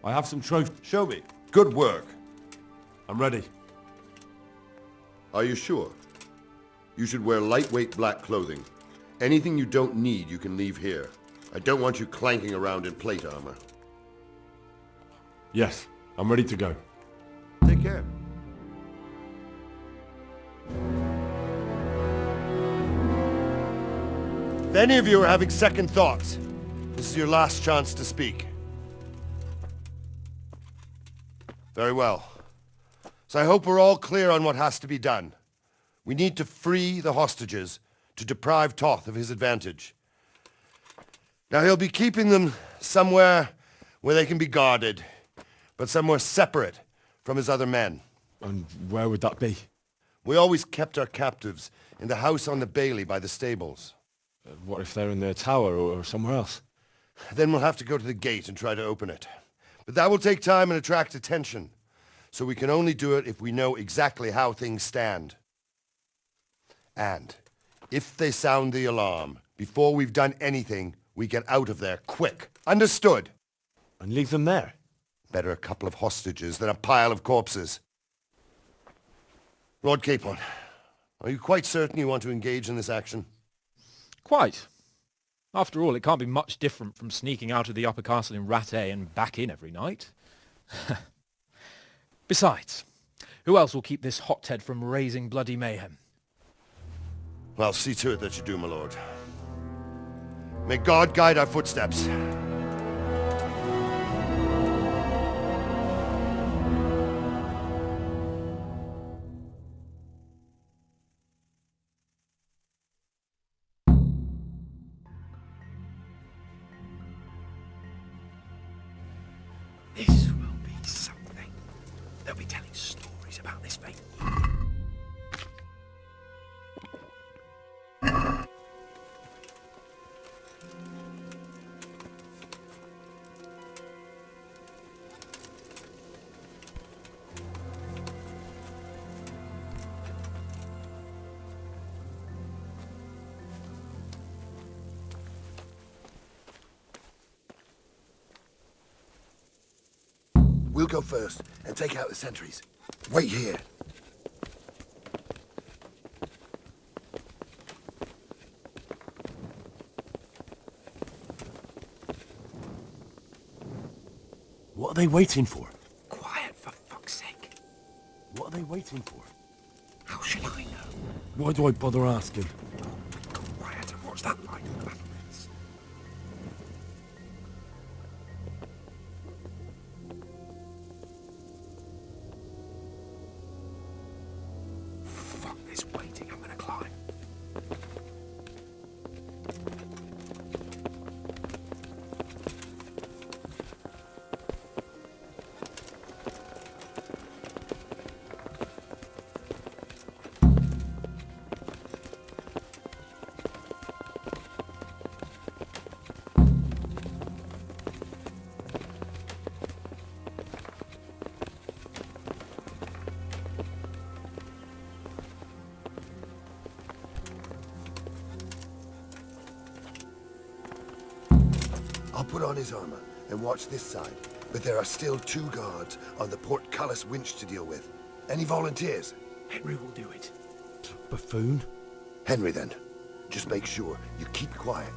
I have some trophies. Show me. Good work. I'm ready. Are you sure? You should wear lightweight black clothing. Anything you don't need, you can leave here. I don't want you clanking around in plate armor. Yes, I'm ready to go. Take care. If any of you are having second thoughts, this is your last chance to speak. Very well. So I hope we're all clear on what has to be done. We need to free the hostages to deprive Toth of his advantage. Now he'll be keeping them somewhere where they can be guarded, but somewhere separate from his other men. And where would that be? We always kept our captives in the house on the bailey by the stables. What if they're in their tower or somewhere else? Then we'll have to go to the gate and try to open it. But that will take time and attract attention. So we can only do it if we know exactly how things stand. And if they sound the alarm, before we've done anything, we get out of there quick. Understood? And leave them there? Better a couple of hostages than a pile of corpses. Lord Capon, are you quite certain you want to engage in this action? Quite. After all, it can't be much different from sneaking out of the upper castle in Rattay and back in every night. Besides, who else will keep this hothead from raising bloody mayhem? Well, see to it that you do, my lord. May God guide our footsteps. This will be something. They'll be telling stories about this, mate. We'll go first and take out the sentries. Wait here. What are they waiting for? Quiet, for fuck's sake. What are they waiting for? How should I know? Why do I bother asking? Quiet, and what's that like? Fuck this waiting, I'm gonna climb. I'll put on his armor and watch this side, but there are still 2 guards on the portcullis winch to deal with. Any volunteers? Henry will do it. Buffoon? Henry, then. Just make sure you keep quiet.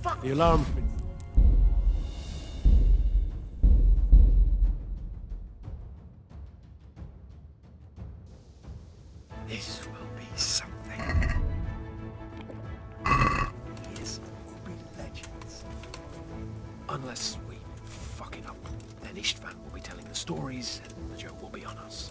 Fuck. The alarm's been... This will be something. Years will be legends. Unless we fuck it up, then Istvan will be telling the stories and the joke will be on us.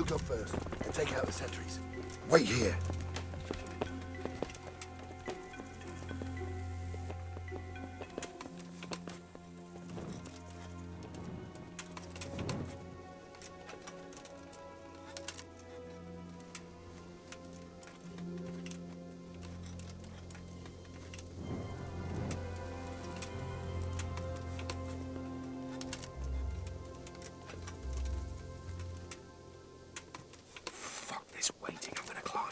go first and take out the sentries. Wait here. Fuck this waiting, I'm gonna climb.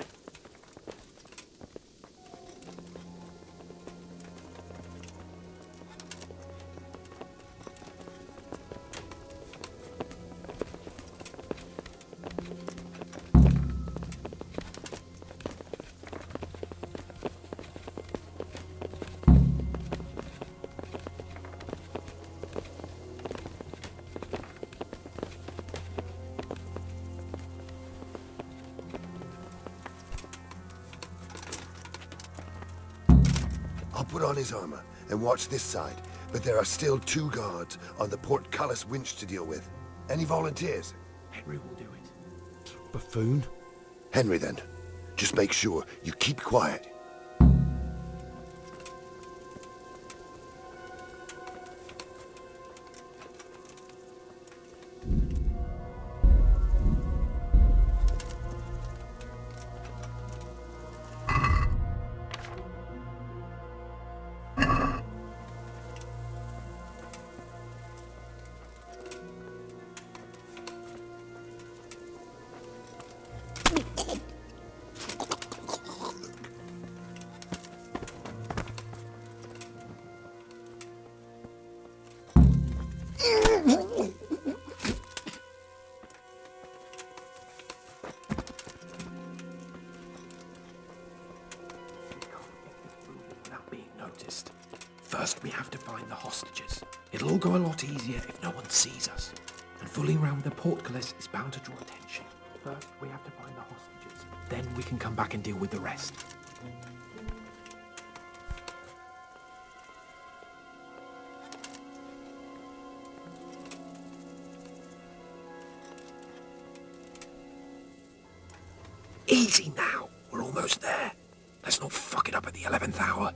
I'll put on his armor and watch this side, but there are still 2 guards on the portcullis winch to deal with. Any volunteers? Henry will do it. Buffoon? Henry, then. Just make sure you keep quiet. Without being noticed. First, we have to find the hostages. It'll all go a lot easier if no one sees us. And fooling around with the portcullis is bound to draw attention. First, we have to find the hostages. Then we can come back and deal with the rest. Easy now. We're almost there. Let's not fuck it up at the 11th hour.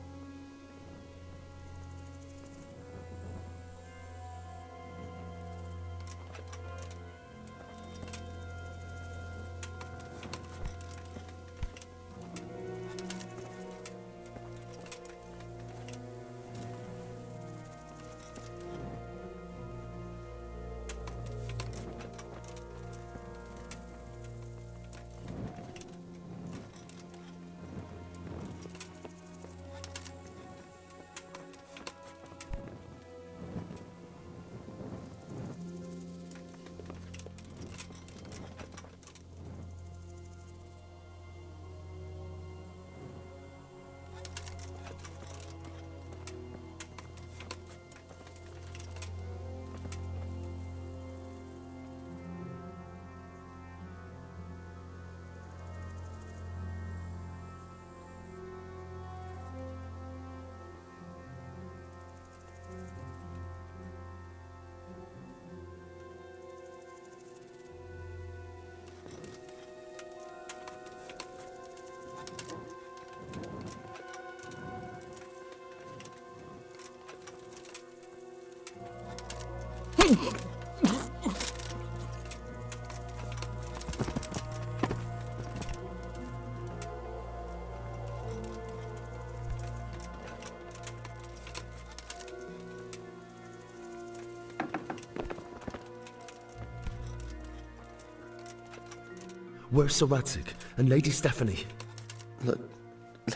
Where's Sir Radzig and Lady Stephanie?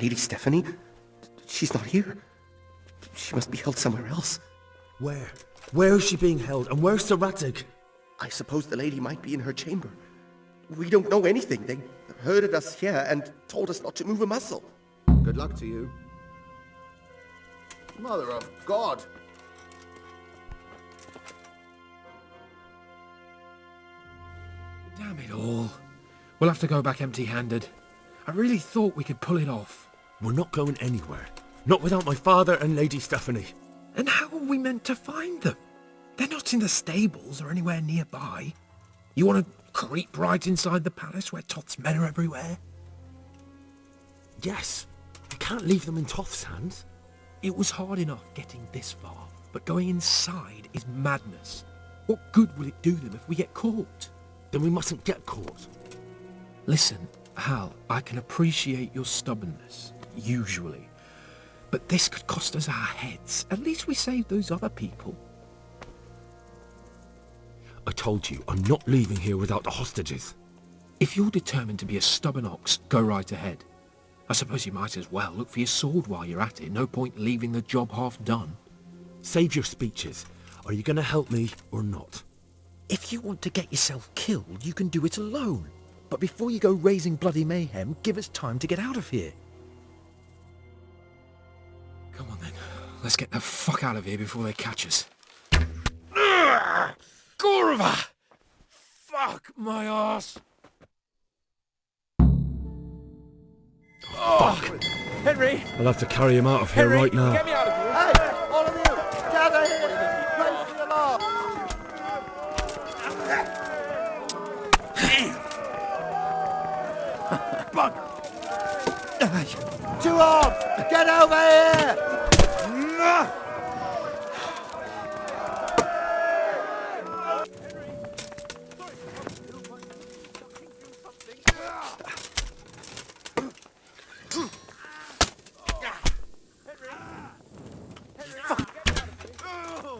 Lady Stephanie? She's not here. She must be held somewhere else. Where? Where is she being held? And where's Sir Radzig? I suppose the lady might be in her chamber. We don't know anything. They herded us here and told us not to move a muscle. Good luck to you. Mother of God! Damn it all. We'll have to go back empty-handed. I really thought we could pull it off. We're not going anywhere. Not without my father and Lady Stephanie. And how are we meant to find them? They're not in the stables or anywhere nearby. You want to creep right inside the palace where Toth's men are everywhere? Yes. We can't leave them in Toth's hands. It was hard enough getting this far, but going inside is madness. What good will it do them if we get caught? Then we mustn't get caught. Listen, Hal, I can appreciate your stubbornness, usually. But this could cost us our heads. At least we saved those other people. I told you, I'm not leaving here without the hostages. If you're determined to be a stubborn ox, go right ahead. I suppose you might as well look for your sword while you're at it. No point leaving the job half done. Save your speeches. Are you going to help me or not? If you want to get yourself killed, you can do it alone. But before you go raising bloody mayhem, give us time to get out of here. Come on then. Let's get the fuck out of here before they catch us. Gorva! Fuck my ass! Fuck! Henry! I'll have to carry him out of here Henry, right now. get me out of here! Hey, all of you, gather here. Raise the alarm. Two arms, get over here.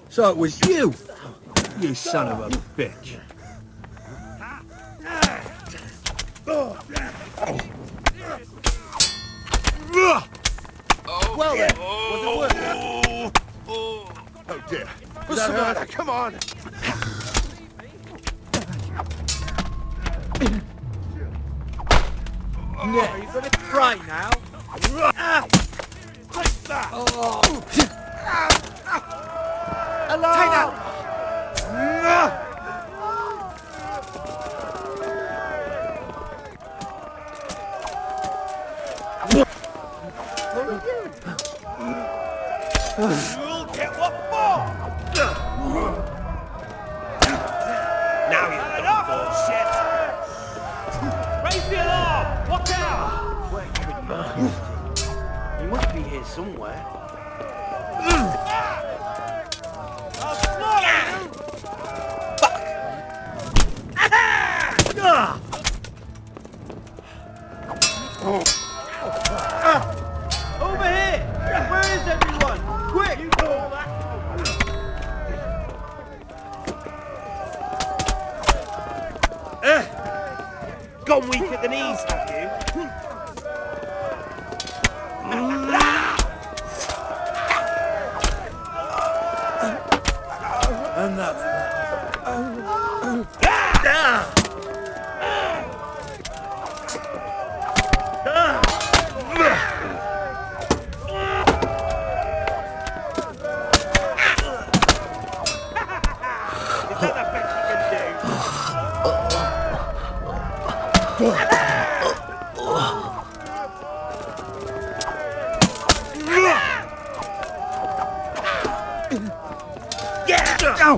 So it was you! You son of a bitch. Well then, was it worth it? Oh dear. What's the matter? Come on. Yeah, you've got to try now. Take that. Alarm! You'll get what for! Now you're done for, shit! Raise the alarm! Watch out! He must be here somewhere. I'll slaughter you! Over here! Where is everyone? Quick! You do all that. Gone weak at the knees, have you? And that's Is that the best you can do? Yeah! Go!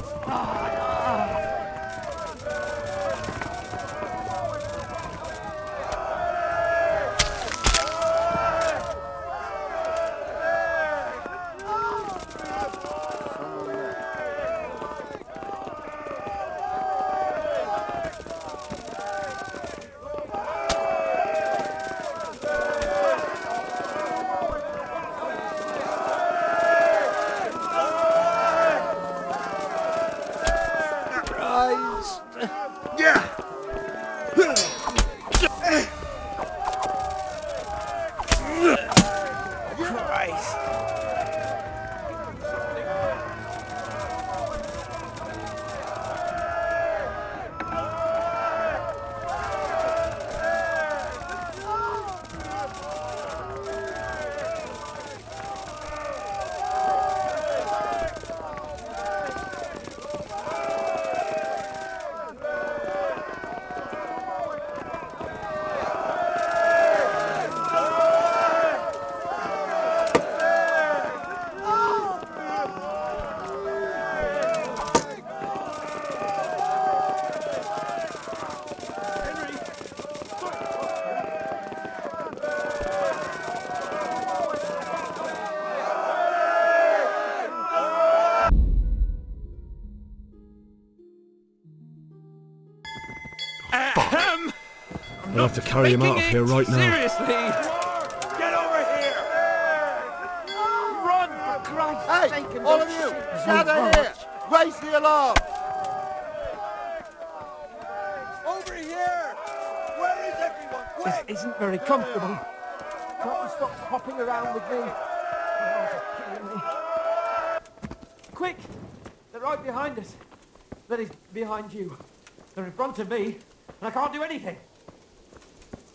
We'll have to carry him out of here right now. Seriously! Get over here! Run, for Christ's Hey, sake! and all don't of you, shoot us gather so here! much. Raise the alarm! Over here! Where is everyone? Quick! This isn't very comfortable. Can't you stop hopping around with me? My arms are killing me. Quick! They're right behind us. That is, behind you. They're in front of me, and I can't do anything.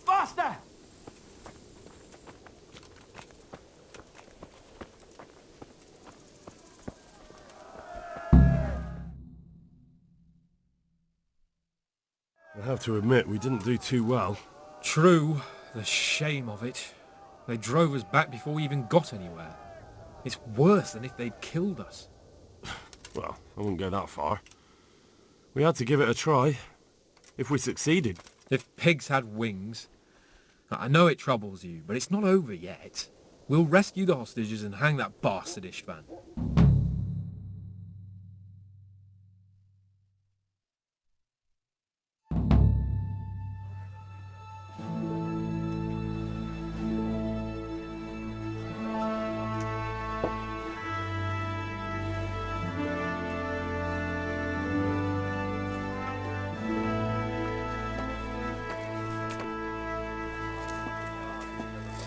Faster! I have to admit, we didn't do too well. True, the shame of it. They drove us back before we even got anywhere. It's worse than if they'd killed us. Well, I wouldn't go that far. We had to give it a try. If we succeeded. If pigs had wings... I know it troubles you, but it's not over yet. We'll rescue the hostages and hang that bastard Ishvan.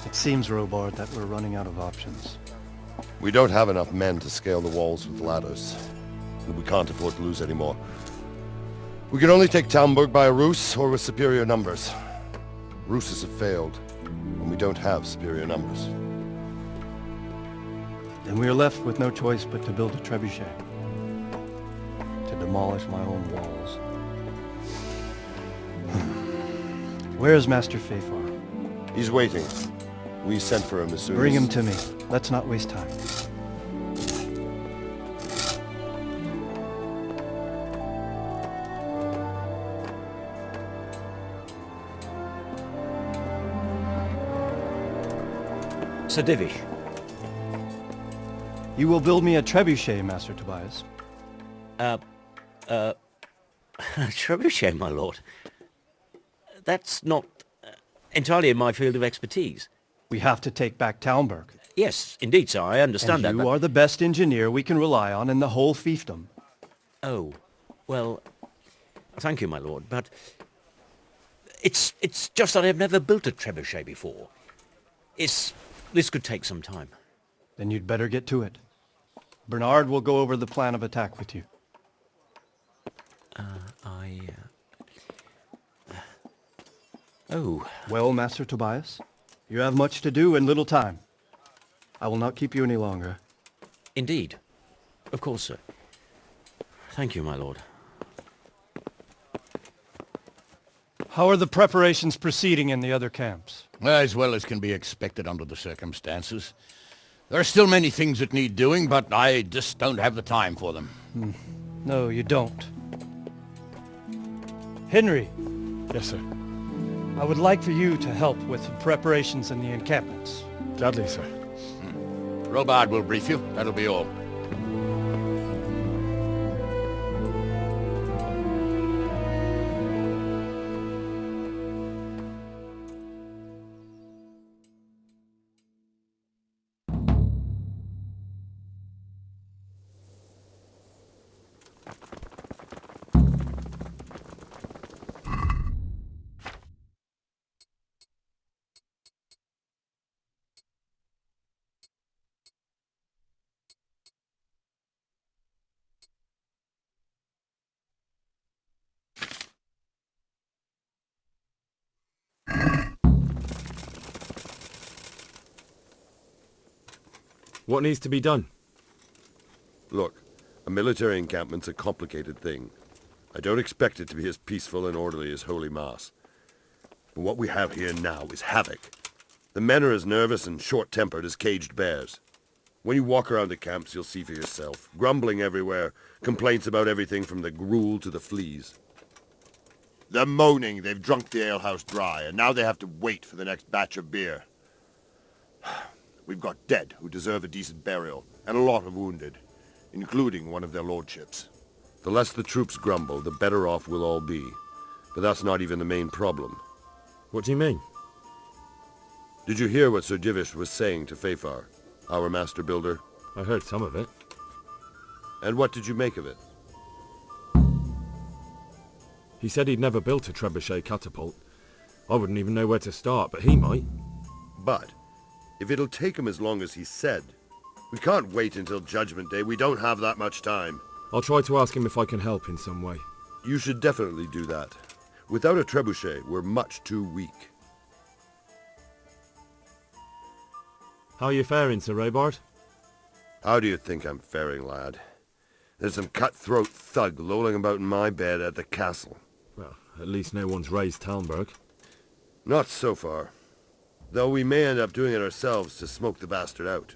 It seems, Robard, that we're running out of options. We don't have enough men to scale the walls with ladders, and we can't afford to lose any more. We can only take Talmberg by a ruse or with superior numbers. Ruses have failed, and we don't have superior numbers. Then we are left with no choice but to build a trebuchet. To demolish my own walls. Where is Master Fafar? He's waiting. We sent for him as soon Bring as... him to me. Let's not waste time. Sir Divish. You will build me a trebuchet, Master Tobias. Trebuchet, my lord. That's not entirely in my field of expertise. We have to take back Talmberg. Yes, indeed, sir, I understand that, And you but... are the best engineer we can rely on in the whole fiefdom. Oh, well, thank you, my lord, but... It's just that I've never built a trebuchet before. This could take some time. Then you'd better get to it. Bernard will go over the plan of attack with you. Oh. Well, Master Tobias, you have much to do and little time. I will not keep you any longer. Indeed. Of course, sir. Thank you, my lord. How are the preparations proceeding in the other camps? As well as can be expected under the circumstances. There are still many things that need doing, but I just don't have the time for them. No, you don't. Henry. Yes, sir. I would like for you to help with the preparations in the encampments. Gladly, sir. Robard will brief you. That'll be all. What needs to be done? Look, a military encampment's a complicated thing. I don't expect it to be as peaceful and orderly as Holy Mass. But what we have here now is havoc. The men are as nervous and short-tempered as caged bears. When you walk around the camps, you'll see for yourself. Grumbling everywhere, complaints about everything from the gruel to the fleas. They're moaning they've drunk the alehouse dry, and now they have to wait for the next batch of beer. We've got dead who deserve a decent burial, and a lot of wounded, including one of their lordships. The less the troops grumble, the better off we'll all be. But that's not even the main problem. What do you mean? Did you hear what Sir Divish was saying to Fafar, our master builder? I heard some of it. And what did you make of it? He said he'd never built a trebuchet catapult. I wouldn't even know where to start, but he might. But, if it'll take him as long as he said, we can't wait until Judgment Day. We don't have that much time. I'll try to ask him if I can help in some way. You should definitely do that. Without a trebuchet, we're much too weak. How are you faring, Sir Robard? How do you think I'm faring, lad? There's some cutthroat thug lolling about in my bed at the castle. Well, at least no one's raised Talmberg. Not so far. Though we may end up doing it ourselves to smoke the bastard out.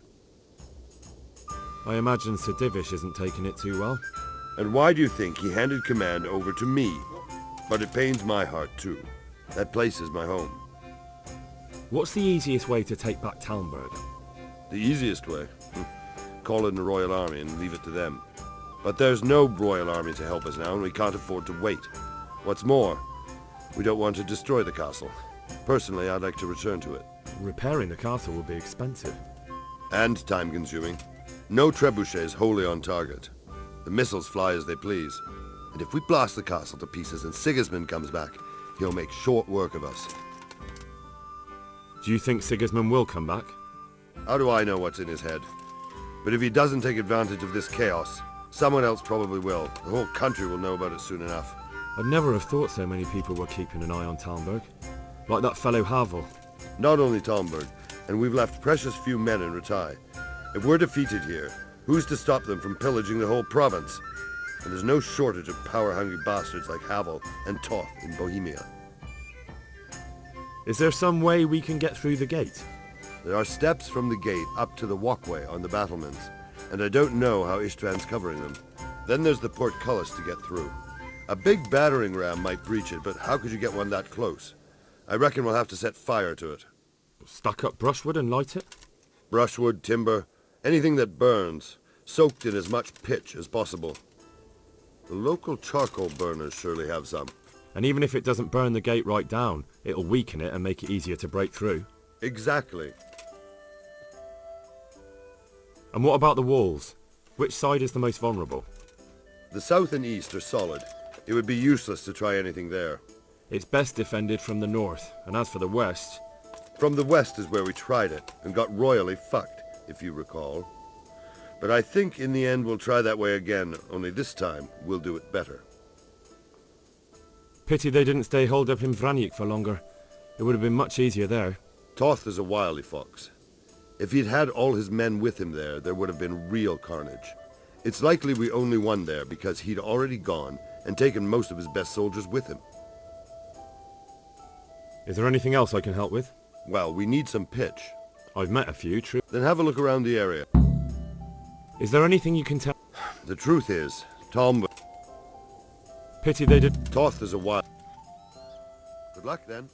I imagine Sir Divish isn't taking it too well. And why do you think he handed command over to me? But it pains my heart too. That place is my home. What's the easiest way to take back Talmberg? The easiest way? Call in the Royal Army and leave it to them. But there's no Royal Army to help us now, and we can't afford to wait. What's more, we don't want to destroy the castle. Personally, I'd like to return to it. Repairing the castle will be expensive. And time-consuming. No trebuchets wholly on target. The missiles fly as they please. And if we blast the castle to pieces and Sigismund comes back, he'll make short work of us. Do you think Sigismund will come back? How do I know what's in his head? But if he doesn't take advantage of this chaos, someone else probably will. The whole country will know about it soon enough. I'd never have thought so many people were keeping an eye on Talmberg. Like that fellow Havel. Not only Talmberg, and we've left precious few men in Ratai. If we're defeated here, who's to stop them from pillaging the whole province? And there's no shortage of power-hungry bastards like Havel and Toth in Bohemia. Is there some way we can get through the gate? There are steps from the gate up to the walkway on the battlements, and I don't know how Ishtvan's covering them. Then there's the portcullis to get through. A big battering ram might breach it, but how could you get one that close? I reckon we'll have to set fire to it. Stack up brushwood and light it? Brushwood, timber, anything that burns, soaked in as much pitch as possible. The local charcoal burners surely have some. And even if it doesn't burn the gate right down, it'll weaken it and make it easier to break through. Exactly. And what about the walls? Which side is the most vulnerable? The south and east are solid. It would be useless to try anything there. It's best defended from the north, and as for the west... From the west is where we tried it, and got royally fucked, if you recall. But I think in the end we'll try that way again, only this time we'll do it better. Pity they didn't stay holed up in Vranic for longer. It would have been much easier there. Toth is a wily fox. If he'd had all his men with him there would have been real carnage. It's likely we only won there because he'd already gone and taken most of his best soldiers with him. Is there anything else I can help with? Well, we need some pitch. I've met a few, true. Then have a look around the area. Is there anything you can tell? The truth is, Tom... Pity they did... Toth is a wild... Good luck, then.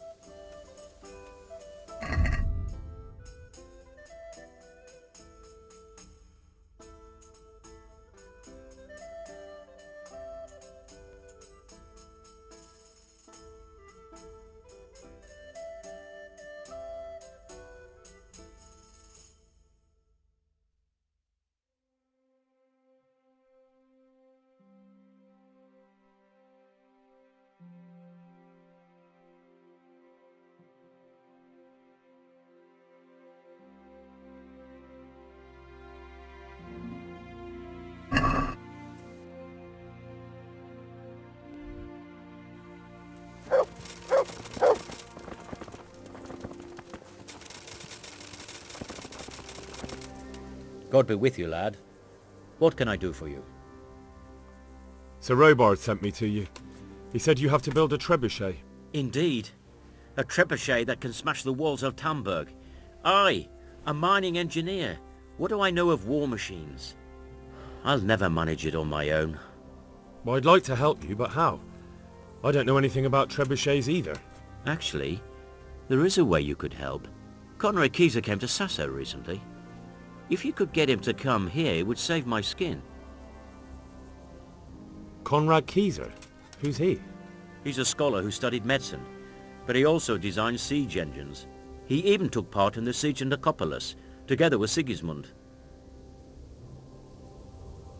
God be with you, lad. What can I do for you? Sir Robard sent me to you. He said you have to build a trebuchet. Indeed. A trebuchet that can smash the walls of Talmberg. I, a mining engineer. What do I know of war machines? I'll never manage it on my own. Well, I'd like to help you, but how? I don't know anything about trebuchets either. Actually, there is a way you could help. Conrad Kieser came to Sasso recently. If you could get him to come here, it would save my skin. Conrad Kieser? Who's he? He's a scholar who studied medicine. but he also designed siege engines. He even took part in the siege of Nicopolis, together with Sigismund.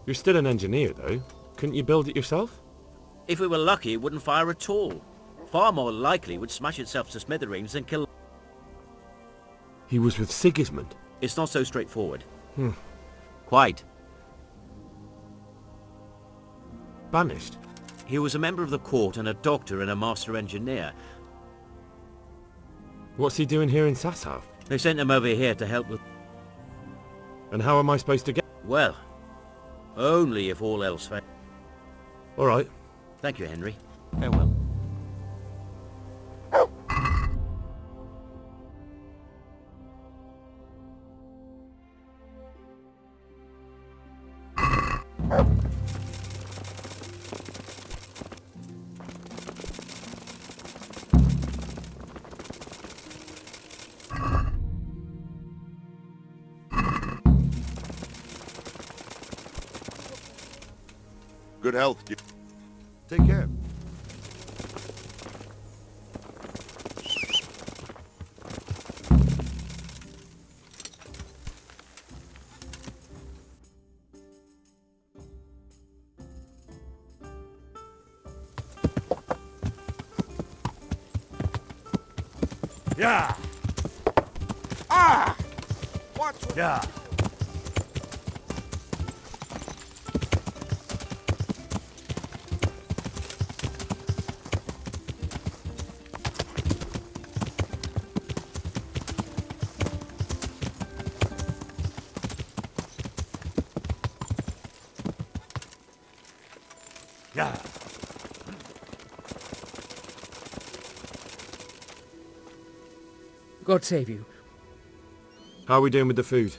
You're still an engineer, though. Couldn't you build it yourself? If we were lucky, it wouldn't fire at all. Far more likely it would smash itself to smithereens and kill... He was with Sigismund? It's not so straightforward. Hmm. Quite. Banished? He was a member of the court and a doctor and a master engineer. What's he doing here in Sasau? They sent him over here to help with... And how am I supposed to get... Well, only if all else fails. All right. Thank you, Henry. Farewell. Good health. Take care. Yeah. Ah! Watch. Yeah. Yeah. God save you. How are we doing with the food?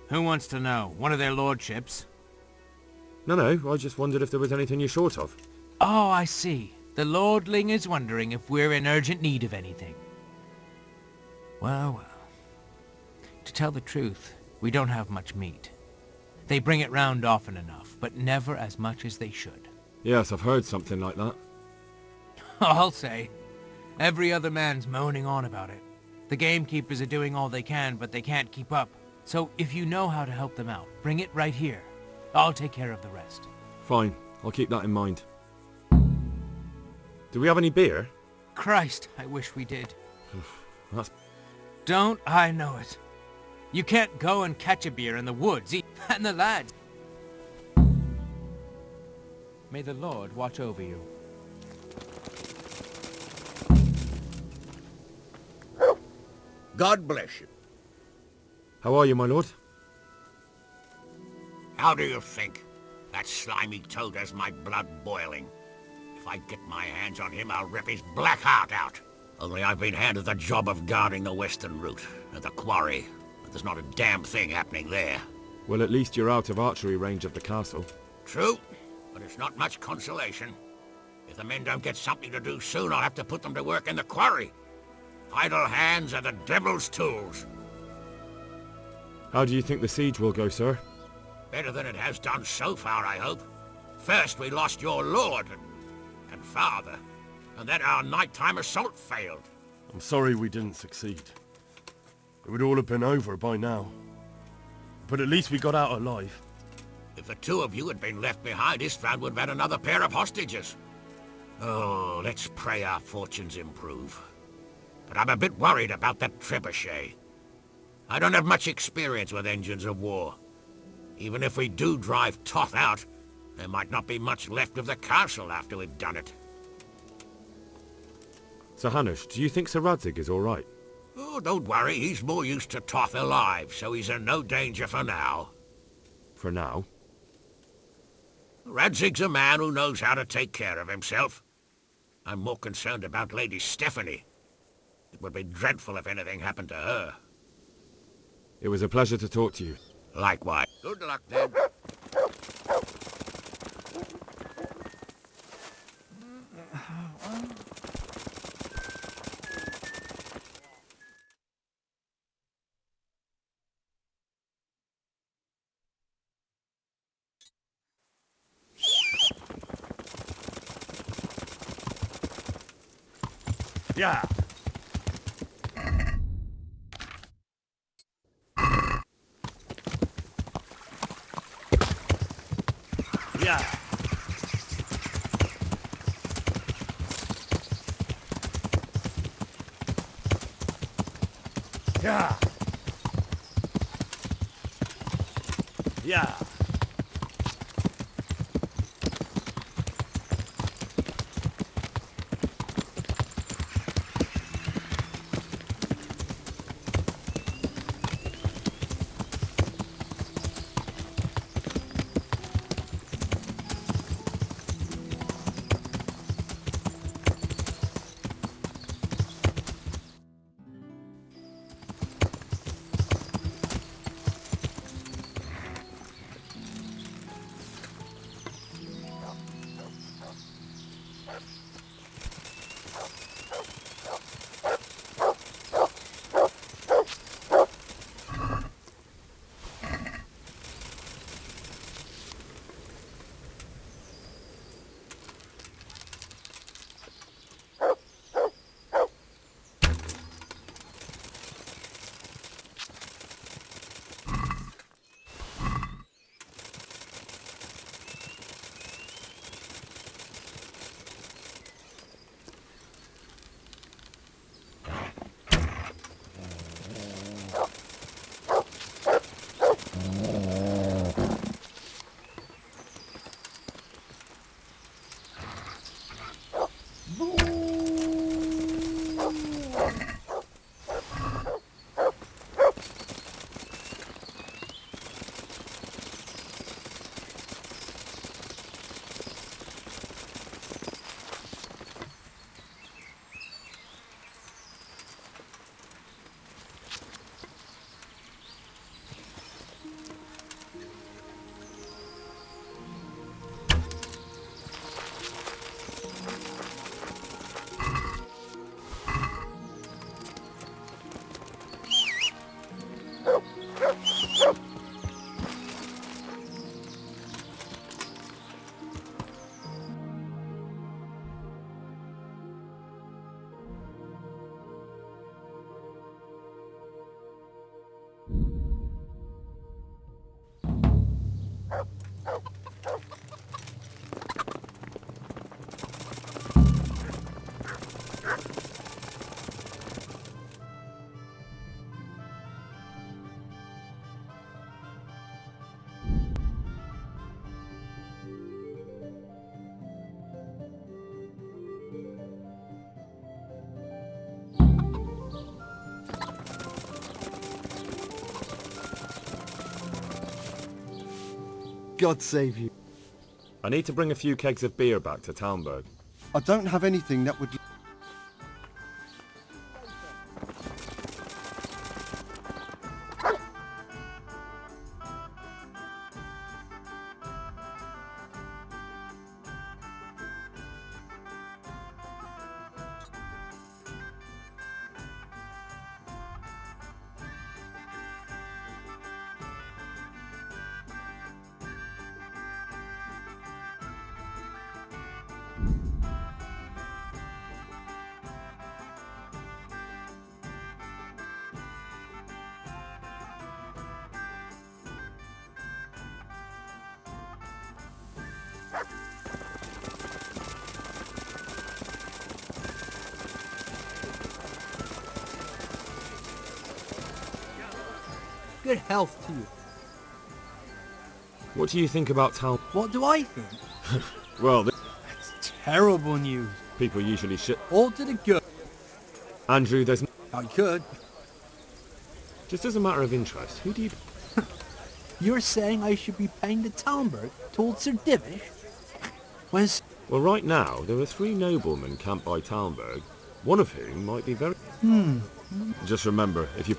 Who wants to know? One of their lordships? No, I just wondered if there was anything you're short of. Oh, I see. The lordling is wondering if we're in urgent need of anything. Well, well. To tell the truth, we don't have much meat. They bring it round often enough, but never as much as they should. Yes, I've heard something like that. I'll say. Every other man's moaning on about it. The gamekeepers are doing all they can, but they can't keep up. So if you know how to help them out, bring it right here. I'll take care of the rest. Fine, I'll keep that in mind. Do we have any beer? Christ, I wish we did. That's... Don't I know it. You can't go and catch a beer in the woods, and the lads. May the Lord watch over you. God bless you. How are you, my lord? How do you think? That slimy toad has my blood boiling. If I get my hands on him, I'll rip his black heart out. Only I've been handed the job of guarding the western route, at the quarry. But there's not a damn thing happening there. Well, at least you're out of archery range of the castle. True, but it's not much consolation. If the men don't get something to do soon, I'll have to put them to work in the quarry. Idle hands are the devil's tools. How do you think the siege will go, sir? Better than it has done so far, I hope. First we lost your lord and father, and then our nighttime assault failed. I'm sorry we didn't succeed. It would all have been over by now. But at least we got out alive. If the two of you had been left behind, Istvan would have had another pair of hostages. Oh, let's pray our fortunes improve. But I'm a bit worried about that trebuchet. I don't have much experience with engines of war. Even if we do drive Toth out, there might not be much left of the castle after we've done it. Sir Hanush, do you think Sir Radzig is all right? Oh, don't worry, he's more used to Toth alive, so he's in no danger for now. For now? Radzig's a man who knows how to take care of himself. I'm more concerned about Lady Stephanie. It would be dreadful if anything happened to her. It was a pleasure to talk to you. Likewise. Good luck, then. Yeah. Yeah. Yeah. Yeah. God save you. I need to bring a few kegs of beer back to Talmberg. I don't have anything that would... Good health to you. What do you think about Tal... What do I think? Well, That's terrible news. people usually shit... All to the good. Andrew, there's... I could. Just as a matter of interest, who do you... You're saying I should be paying the Talmberg told Sir Divish? When's... Well, right now, there are 3 noblemen camped by Talmberg, one of whom might be very... Just remember, if you...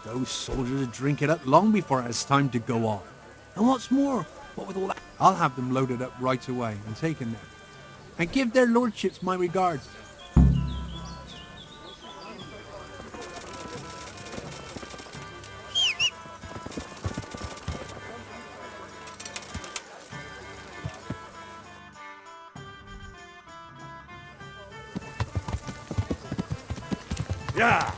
Those soldiers would drink it up long before it has time to go off. And what's more, what with all that... I'll have them loaded up right away and taken there. And give their lordships my regards. Yeah!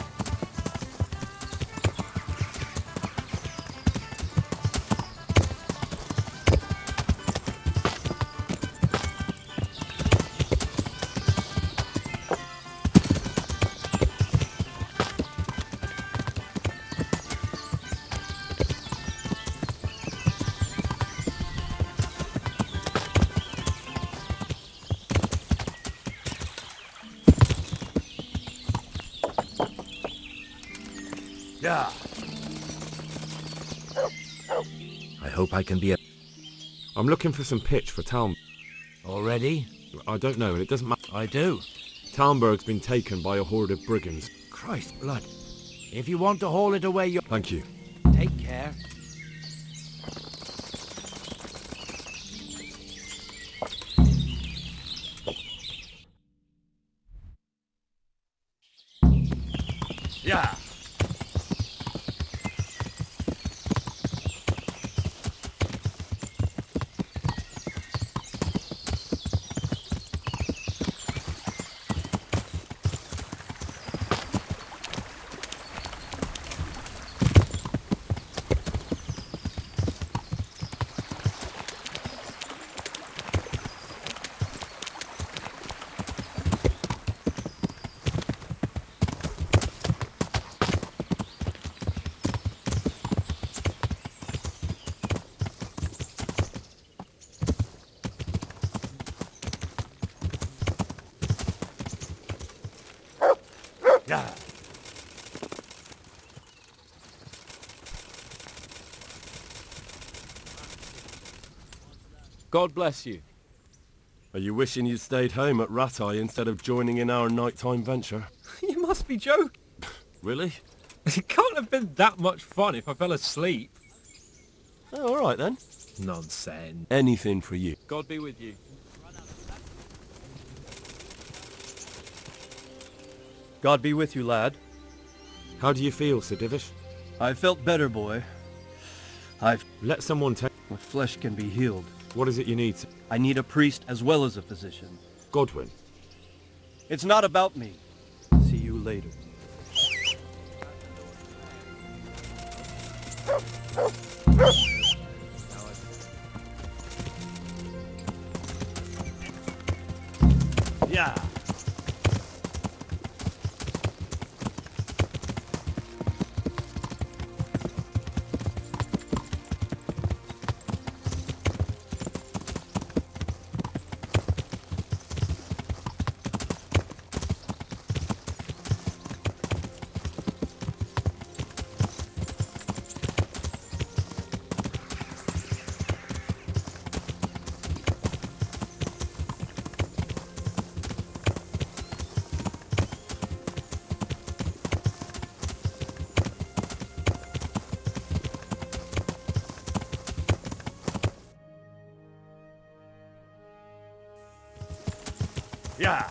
Yeah. I hope I can be a... I'm looking for some pitch for town. Already? I don't know, and it doesn't matter. I do. Talmberg's been taken by a horde of brigands. Christ blood. If you want to haul it away, you... Thank you. Take care. Yeah. Yeah. God bless you. Are you wishing you'd stayed home at Ratai instead of joining in our nighttime venture? You must be joking. Really? It can't have been that much fun if I fell asleep. Oh, all right then. Nonsense. Anything for you. God be with you. God be with you, lad. How do you feel, Sir Divish? I felt better, boy. Let someone take... My flesh can be healed. What is it you need? I need a priest as well as a physician. Godwin. It's not about me. See you later. Yeah. Yeah.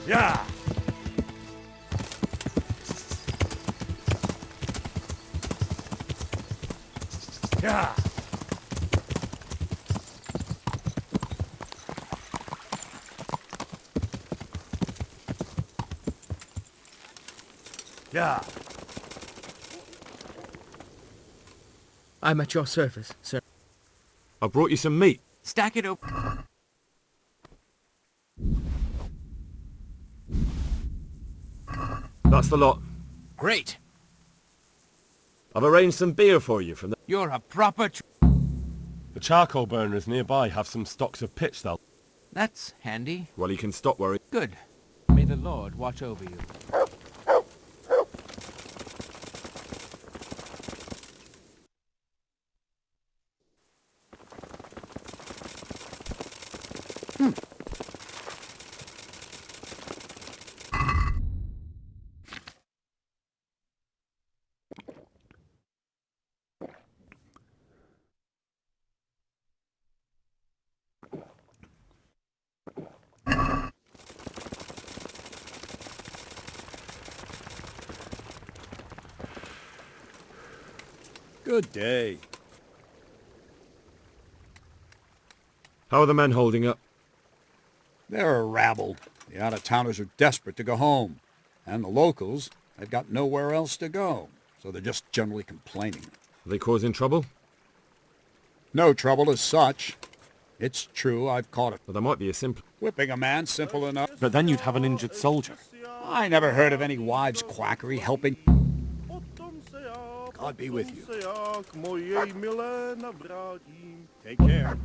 Yeah. Yeah. Yeah. I'm at your service, sir. I brought you some meat. Stack it up. That's the lot. Great. I've arranged some beer for you from the... You're a proper... The charcoal burners nearby have some stocks of pitch, though. That's handy. Well, you can stop worrying. Good. May the Lord watch over you. Good day. How are the men holding up? They're a rabble. The out-of-towners are desperate to go home. And the locals, they've got nowhere else to go. So they're just generally complaining. Are they causing trouble? No trouble as such. It's true, I've caught it. Well, there might be a simple... Whipping a man, simple enough. But then you'd have an injured soldier. I never heard of any wives' quackery helping. God be with you. Take care.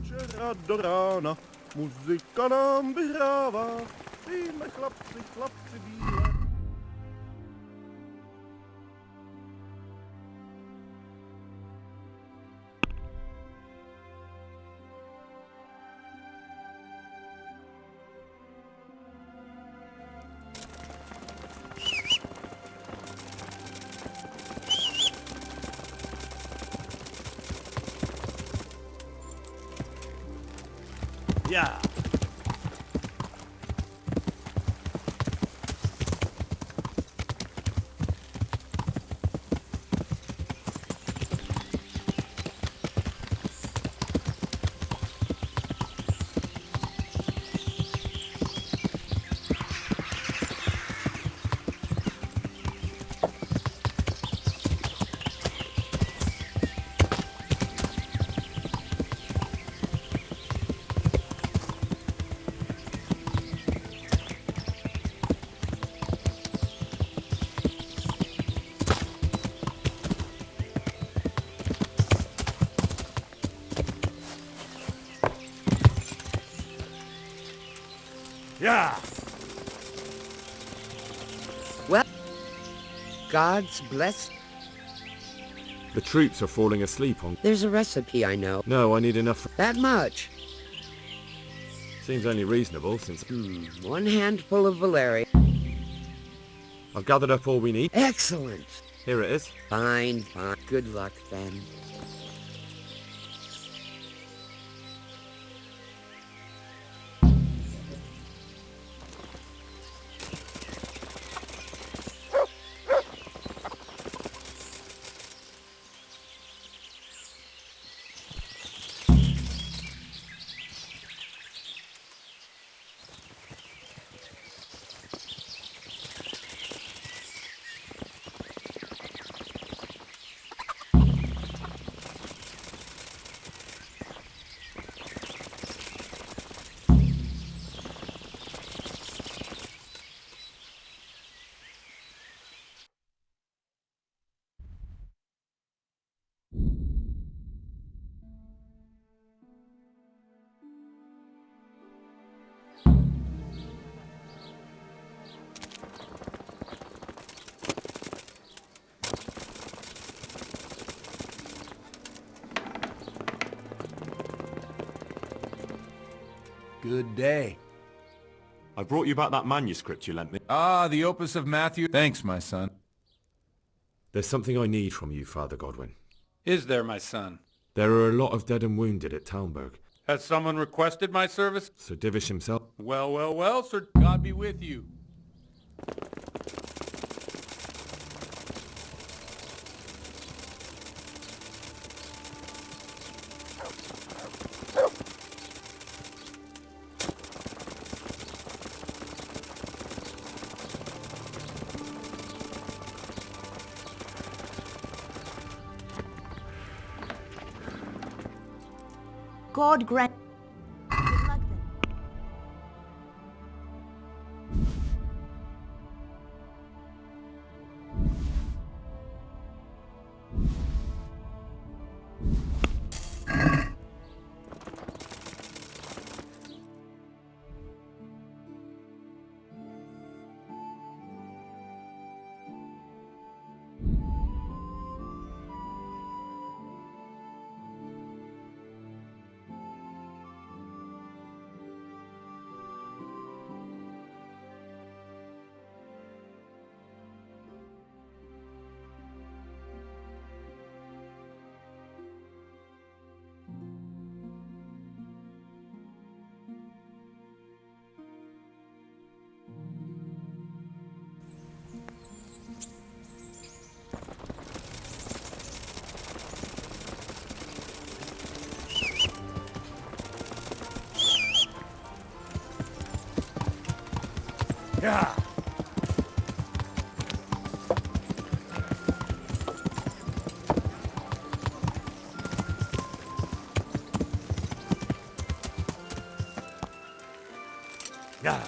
Yeah. Yeah. Well, God's bless. The troops are falling asleep on... There's a recipe I know. No, I need enough... That much. Seems only reasonable, since... One handful of valerian. I've gathered up all we need. Excellent. Here it is. Fine, fine. Good luck, then. Good day. I brought you back that manuscript you lent me. Ah, the Opus of Matthew. Thanks, my son. There's something I need from you, Father Godwin. Is there, my son? There are a lot of dead and wounded at Talmberg. Has someone requested my service? Sir Divish himself. Well, well, well, Sir God be with you. God grant. Good luck then. Yeah. Yeah.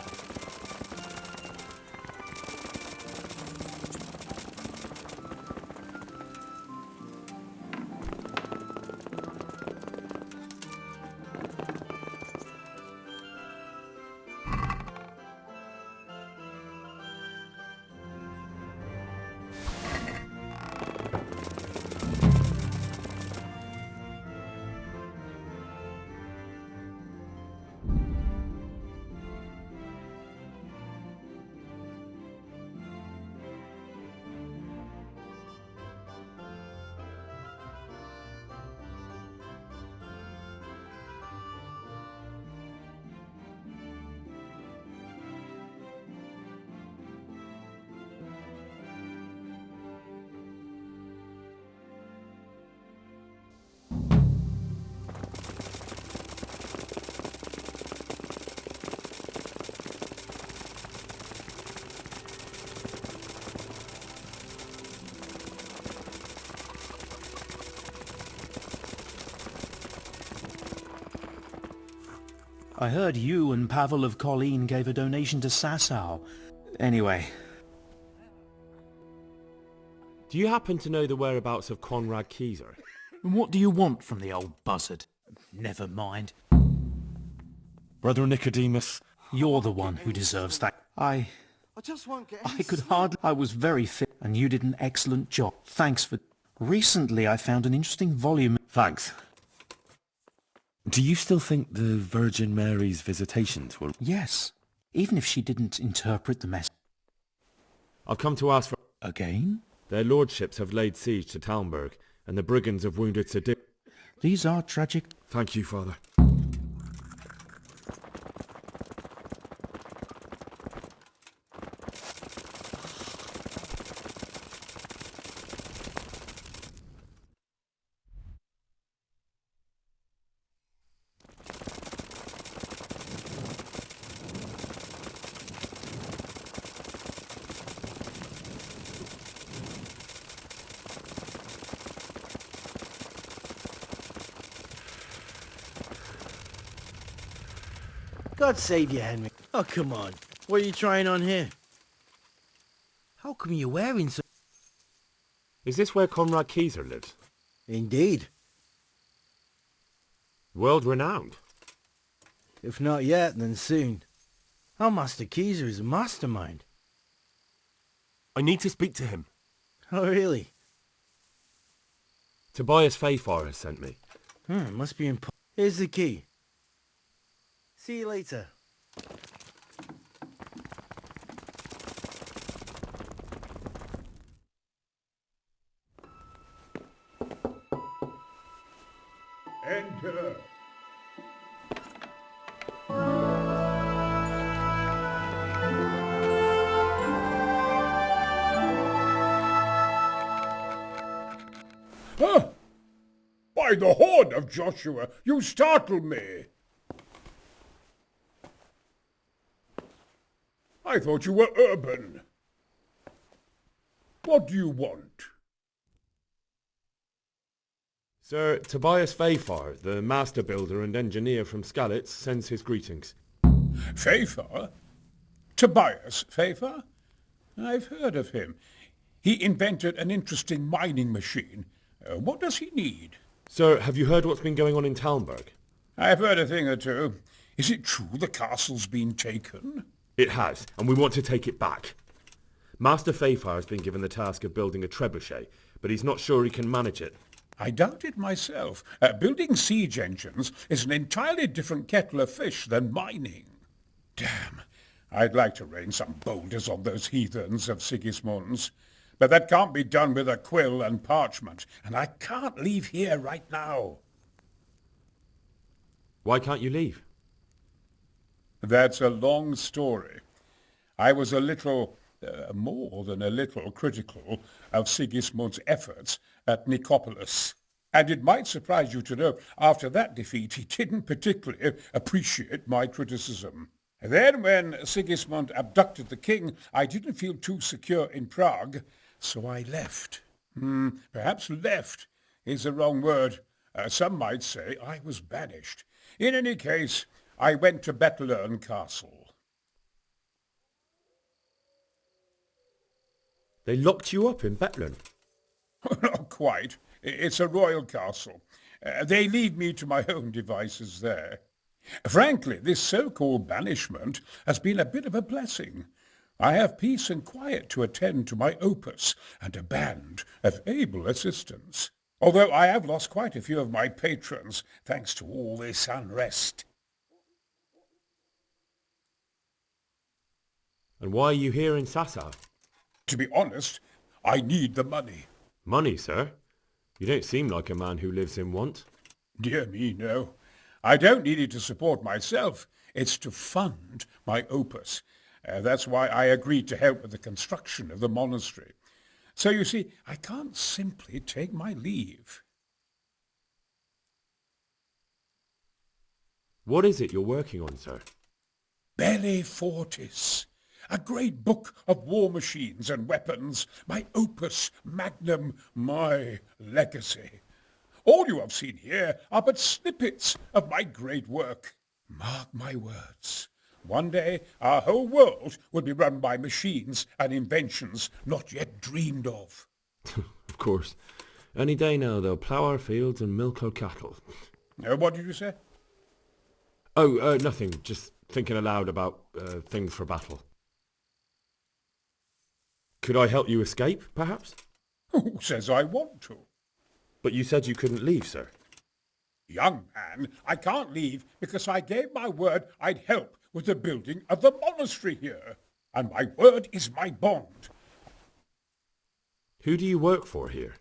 I heard you and Pavel of Colleen gave a donation to Sasau. Anyway. Do you happen to know the whereabouts of Conrad Keyser? And what do you want from the old buzzard? Never mind. Brother Nicodemus. You're the one who deserves that. I just won't get I could hardly... I was very fit, and you did an excellent job. Thanks for... Recently I found an interesting volume... Thanks. Do you still think the Virgin Mary's visitations were... Yes, even if she didn't interpret the message. I've come to ask for... Again? Their lordships have laid siege to Talmberg, and the brigands have wounded Sir Dick. These are tragic... Thank you, Father. God save you, Henry. Oh, come on. What are you trying on here? How come you're wearing so... Is this where Conrad Keyser lives? Indeed. World-renowned. If not yet, then soon. Our Master Keyser is a mastermind. I need to speak to him. Oh, really? Tobias Fayfar has sent me. It must be important. Here's the key. See you later. Enter. Huh? By the horn of Joshua, you startled me. I thought you were urban. What do you want? Sir Tobias Fayfar, the master builder and engineer from Skalitz, sends his greetings. Fayfar? Tobias Fayfar? I've heard of him. He invented an interesting mining machine. What does he need? Sir, have you heard what's been going on in Talmberg? I've heard a thing or two. Is it true the castle's been taken? It has, and we want to take it back. Master Fayfar has been given the task of building a trebuchet, but he's not sure he can manage it. I doubt it myself. Building siege engines is an entirely different kettle of fish than mining. Damn, I'd like to rain some boulders on those heathens of Sigismund's. But that can't be done with a quill and parchment, and I can't leave here right now. Why can't you leave? That's a long story. I was a little, more than a little, critical of Sigismund's efforts at Nicopolis. And it might surprise you to know, after that defeat, he didn't particularly appreciate my criticism. Then when Sigismund abducted the king, I didn't feel too secure in Prague, so I left. Perhaps left is the wrong word. Some might say I was banished. In any case, I went to Bettelern Castle. They locked you up in Bettelern? Not quite. It's a royal castle. They leave me to my own devices there. Frankly, this so-called banishment has been a bit of a blessing. I have peace and quiet to attend to my opus and a band of able assistants. Although I have lost quite a few of my patrons thanks to all this unrest. And why are you here in Sasau? To be honest, I need the money. Money, sir? You don't seem like a man who lives in want. Dear me, no. I don't need it to support myself. It's to fund my opus. That's why I agreed to help with the construction of the monastery. So you see, I can't simply take my leave. What is it you're working on, sir? Belli Fortis. A great book of war machines and weapons. My opus magnum, my legacy. All you have seen here are but snippets of my great work. Mark my words. One day our whole world will be run by machines and inventions not yet dreamed of. Of course. Any day now they'll plough our fields and milk our cattle. What did you say? Oh, nothing. Just thinking aloud about things for battle. Could I help you escape, perhaps? Who says I want to? But you said you couldn't leave, sir. Young man, I can't leave because I gave my word I'd help with the building of the monastery here. And my word is my bond. Who do you work for here?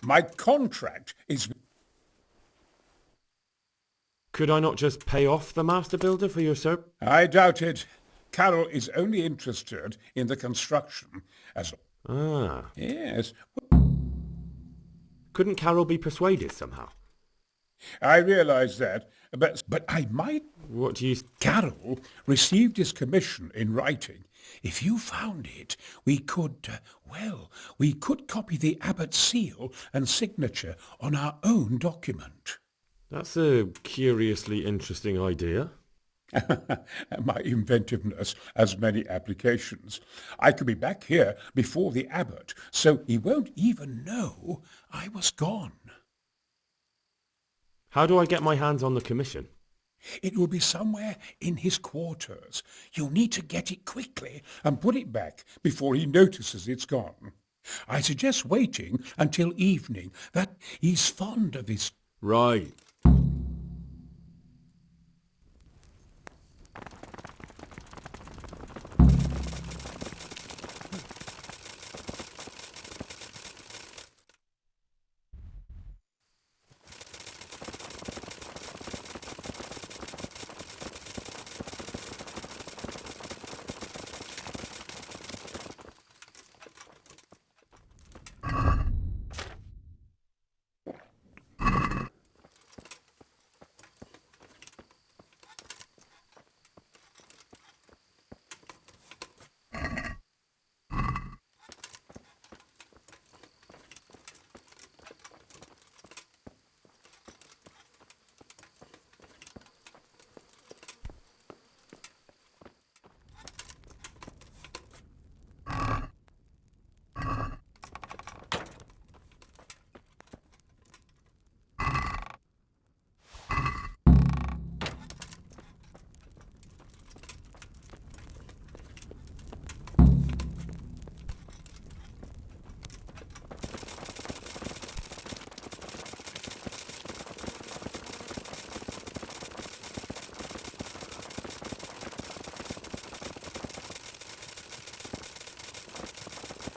My contract is... Could I not just pay off the master builder for your service? I doubt it. Carol is only interested in the construction as... Ah. Yes. Couldn't Carol be persuaded somehow? I realize that, but I might... What do you... Carol received his commission in writing. If you found it, we could, we could copy the abbot's seal and signature on our own document. That's a curiously interesting idea. My inventiveness has many applications. I could be back here before the abbot, so he won't even know I was gone. How do I get my hands on the commission? It will be somewhere in his quarters. You'll need to get it quickly and put it back before he notices it's gone. I suggest waiting until evening. That he's fond of his... Right.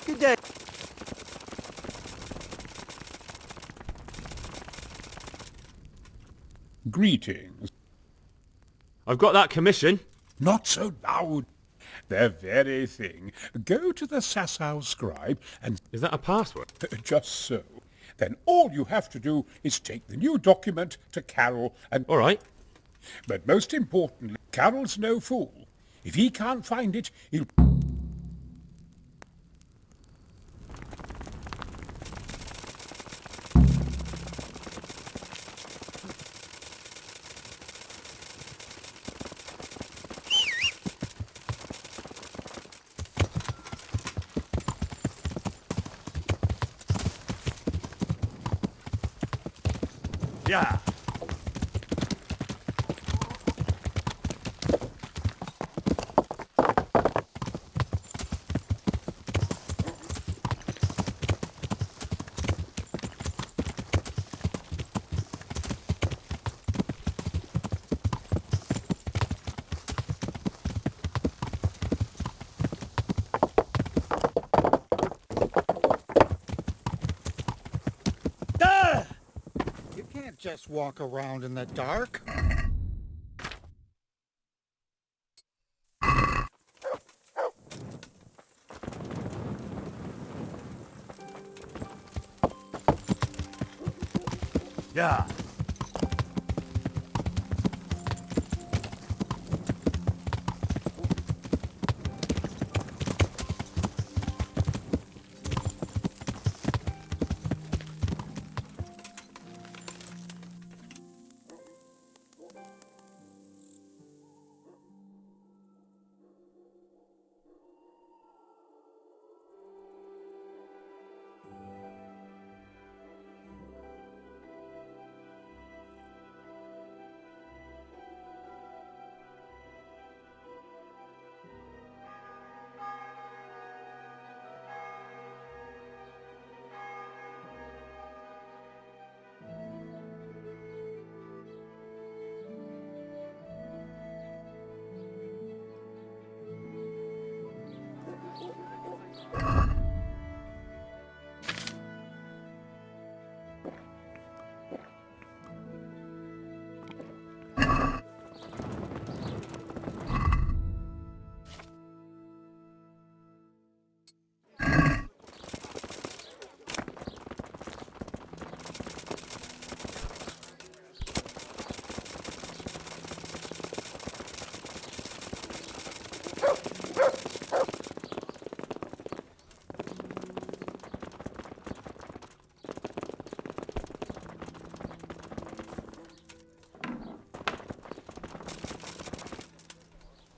Good day. Greetings. I've got that commission. Not so loud. The very thing. Go to the Sasau scribe and... Is that a password? Just so. Then all you have to do is take the new document to Carol and... All right. But most importantly, Carol's no fool. If he can't find it, he'll... Yeah. You can't just walk around in the dark. Yeah.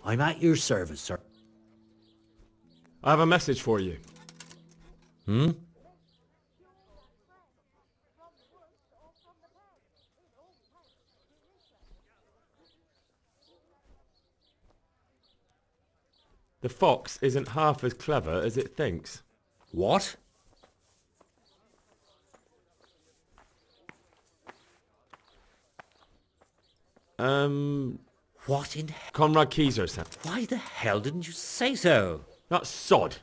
I'm at your service, sir. I have a message for you. Hmm? The fox isn't half as clever as it thinks. What? What in... Conrad Keyser sent. Why the hell didn't you say so? That sod.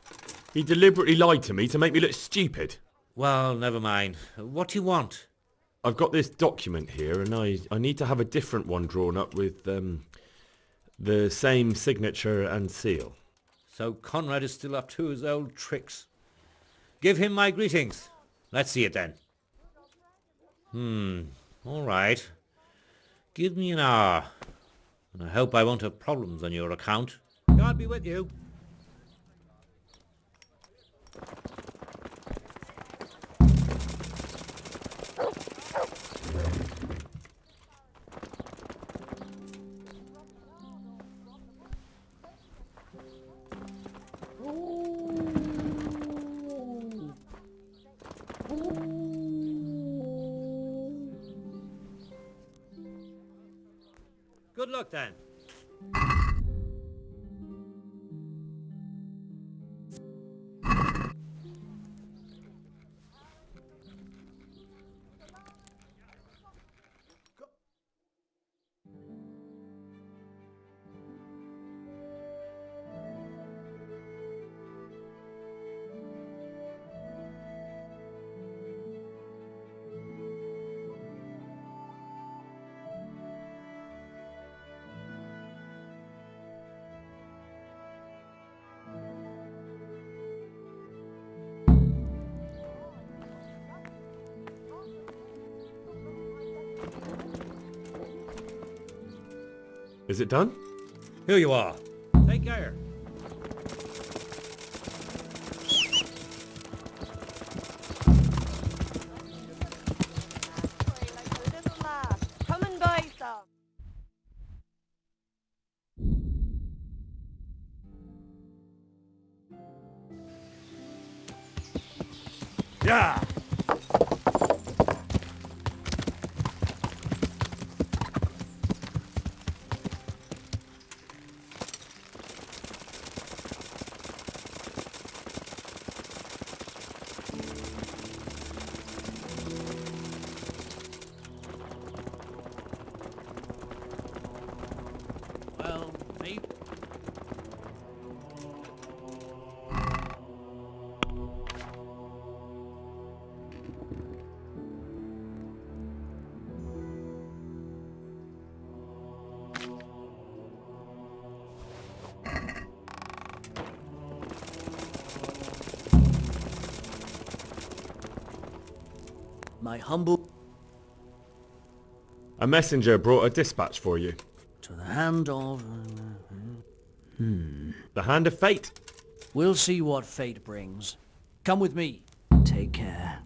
He deliberately lied to me to make me look stupid. Well, never mind. What do you want? I've got this document here, and I need to have a different one drawn up with the same signature and seal. So Conrad is still up to his old tricks. Give him my greetings. Let's see it then. All right. Give me an hour. And I hope I won't have problems on your account. God be with you. Good luck then. Is it done? Here you are. Take gear. Come and buy some. Yeah. Well, maybe. My humble A messenger brought a dispatch for you. to the hand of... The hand of fate. We'll see what fate brings. Come with me. Take care.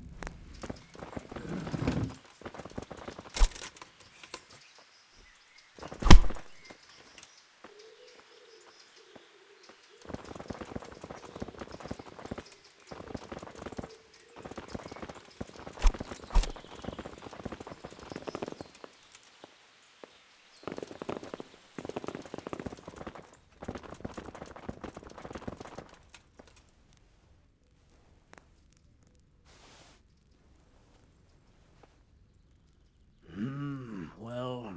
Well,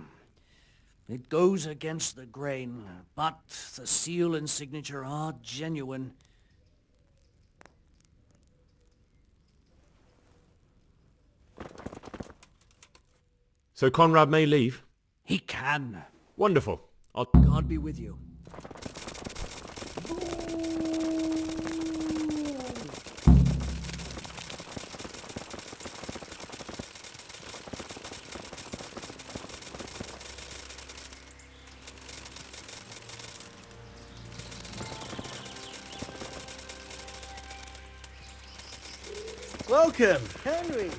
it goes against the grain, but the seal and signature are genuine. So Conrad may leave? He can. Wonderful. God be with you. Welcome, Henry.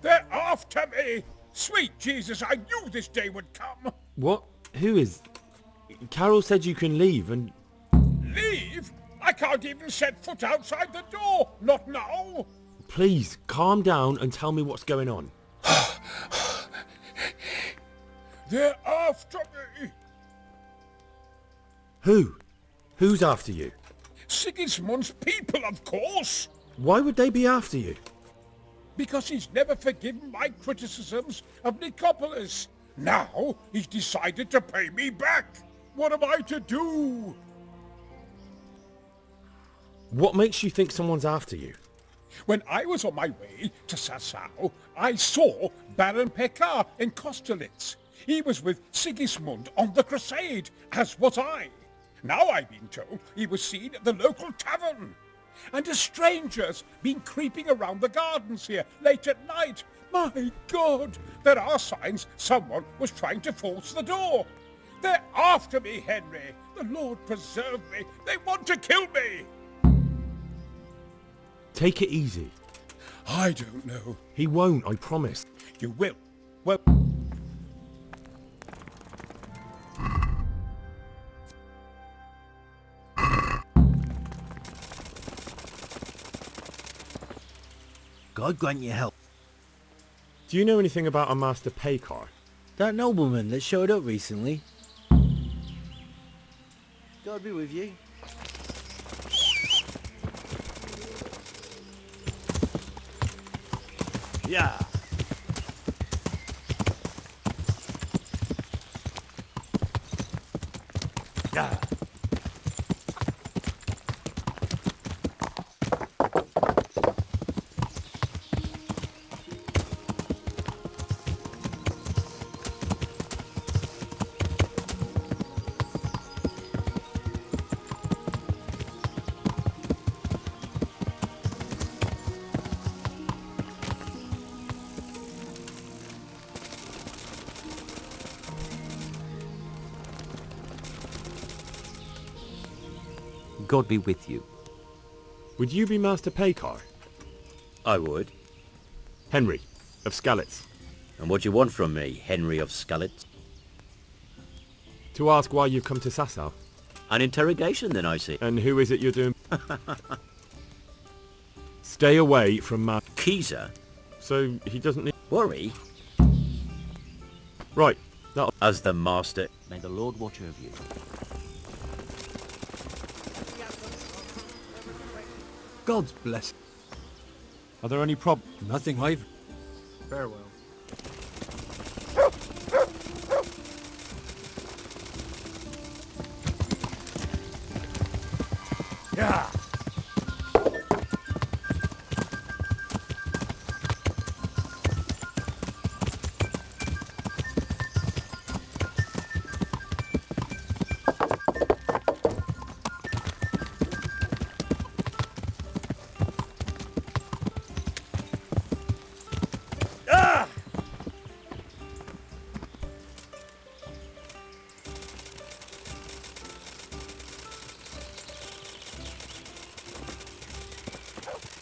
They're after me! Sweet Jesus, I knew this day would come! What? Who is... Carol said you can leave and... Leave? I can't even set foot outside the door! Not now! Please, calm down and tell me what's going on. They're after me! Who? Who's after you? Sigismund's people, of course! Why would they be after you? Because he's never forgiven my criticisms of Nicopolis. Now he's decided to pay me back. What am I to do? What makes you think someone's after you? When I was on my way to Sassau, I saw Baron Pekar in Kostolitz. He was with Sigismund on the crusade, as was I. Now I've been told he was seen at the local tavern. And a stranger's been creeping around the gardens here late at night. My God, there are signs someone was trying to force the door. They're after me, Henry. The Lord preserve me. They want to kill me. Take it easy. I don't know. He won't, I promise. You will. Well... God grant you help. Do you know anything about a Master Pekar? That nobleman that showed up recently. God be with you. Yeah. Yeah. God be with you. Would you be Master Paykar? I would. Henry, of Skalitz. And what do you want from me, Henry of Skalitz? To ask why you've come to Sasau. An interrogation, then, I see. And who is it you're doing? Stay away from Keezer? So he doesn't need... Worry? Right, that'll... As the master... May the Lord watch over you. God's blessing. Are there any problems? Nothing, I've... Farewell. Yeah.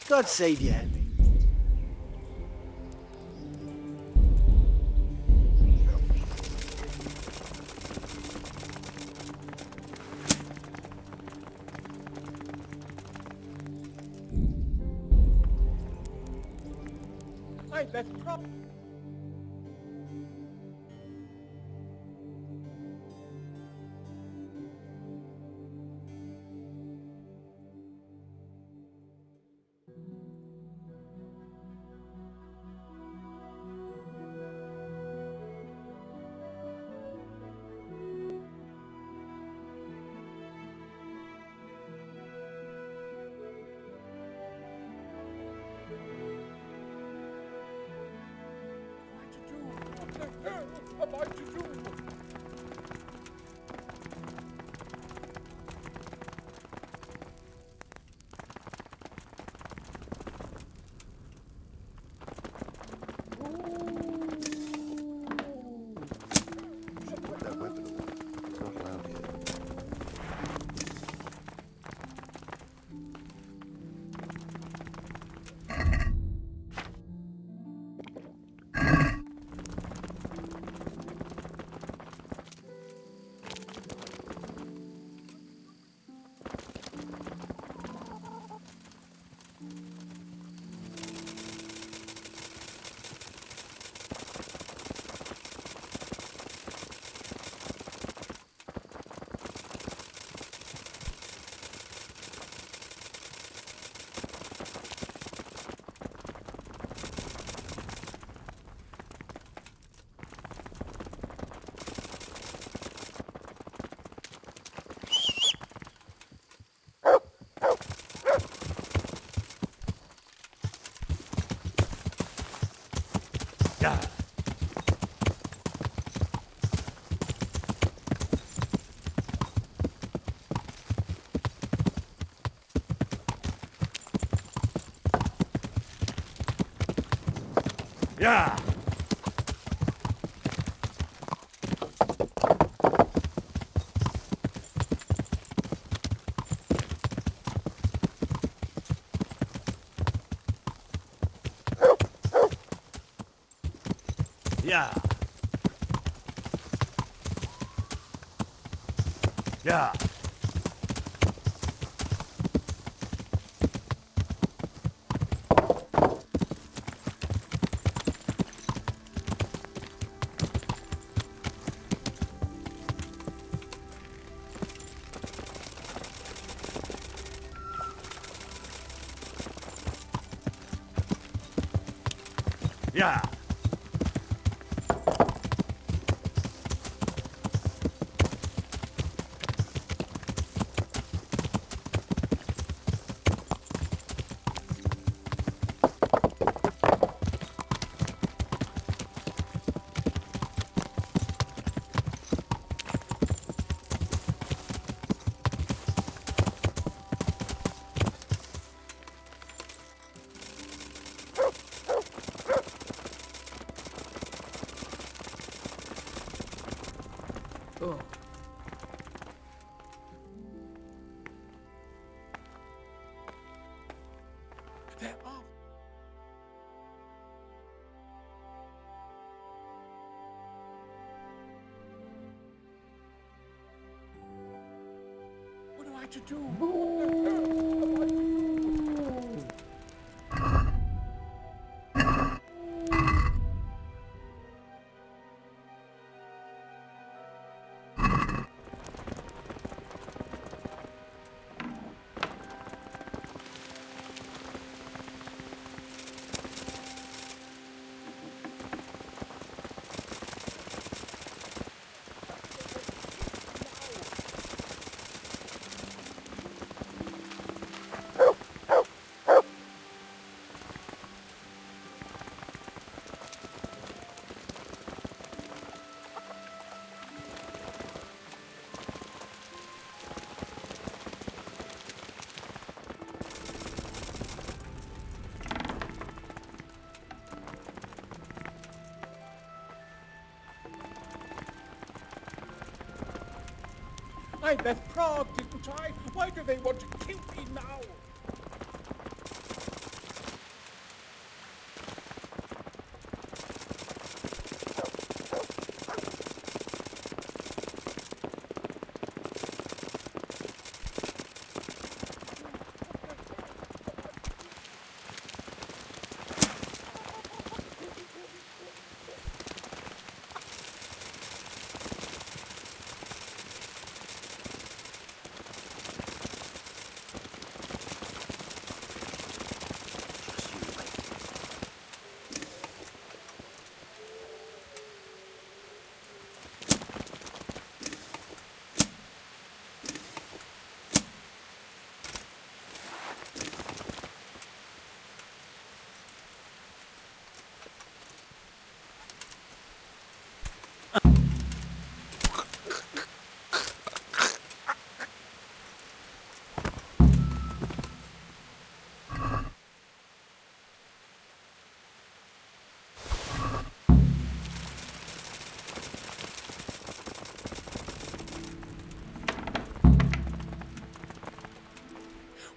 God save you, Henry. Hey, that's proper. What am I to do? Put that weapon away. It's not allowed here. Yeah. Yeah. Yeah. Yeah. what to do. I left Prague, didn't I? Why do they want to kill me now?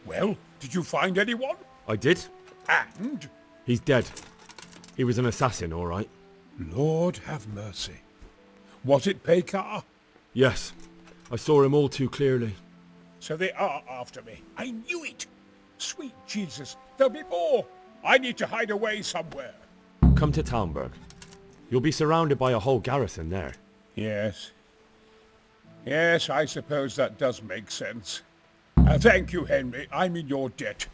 Well, did you find anyone? I did. And? He's dead. He was an assassin, all right. Lord have mercy. Was it Pekar? Yes. I saw him all too clearly. So they are after me. I knew it. Sweet Jesus, there'll be more. I need to hide away somewhere. Come to Talmberg. You'll be surrounded by a whole garrison there. Yes. Yes, I suppose that does make sense. Thank you, Henry. I'm in your debt.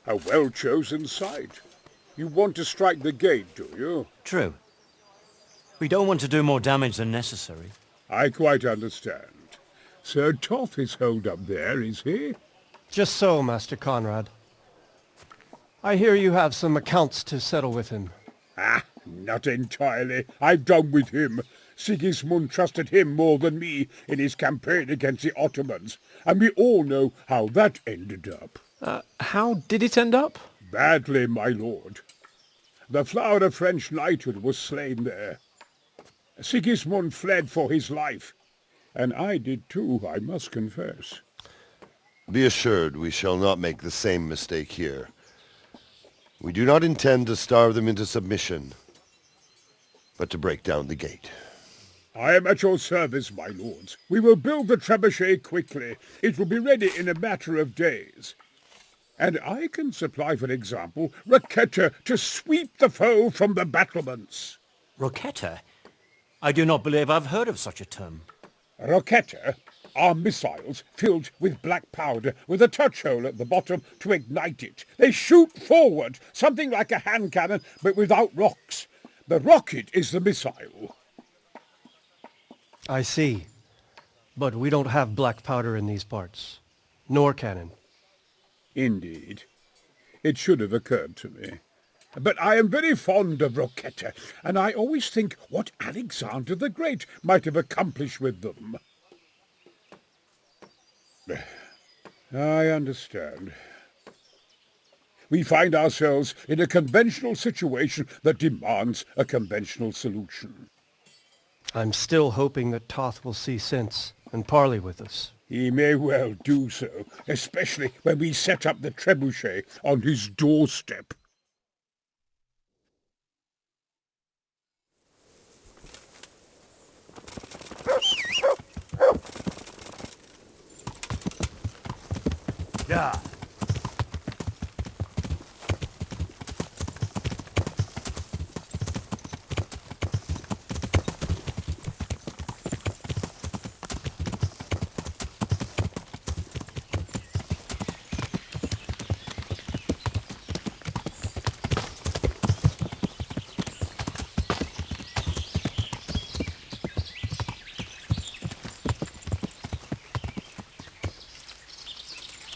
A well-chosen site. You want to strike the gate, do you? True. We don't want to do more damage than necessary. I quite understand. Sir Toth is holed up there, is he? Just so, Master Conrad. I hear you have some accounts to settle with him. Ah, not entirely. I've done with him. Sigismund trusted him more than me in his campaign against the Ottomans, and we all know how that ended up. How did it end up? Badly, my lord. The flower of French knighthood was slain there. Sigismund fled for his life, and I did too, I must confess. Be assured we shall not make the same mistake here. We do not intend to starve them into submission. but to break down the gate. I am at your service, my lords. We will build the trebuchet quickly. It will be ready in a matter of days. And I can supply, for example, Roquetta to sweep the foe from the battlements. Roquetta? I do not believe I've heard of such a term. Roquetta are missiles filled with black powder with a touch hole at the bottom to ignite it. They shoot forward, something like a hand cannon, but without rocks. The rocket is the missile. I see. But we don't have black powder in these parts. Nor cannon. Indeed. It should have occurred to me. But I am very fond of Roquetta, and I always think what Alexander the Great might have accomplished with them. I understand. We find ourselves in a conventional situation that demands a conventional solution. I'm still hoping that Toth will see sense and parley with us. He may well do so, especially when we set up the trebuchet on his doorstep. Yeah.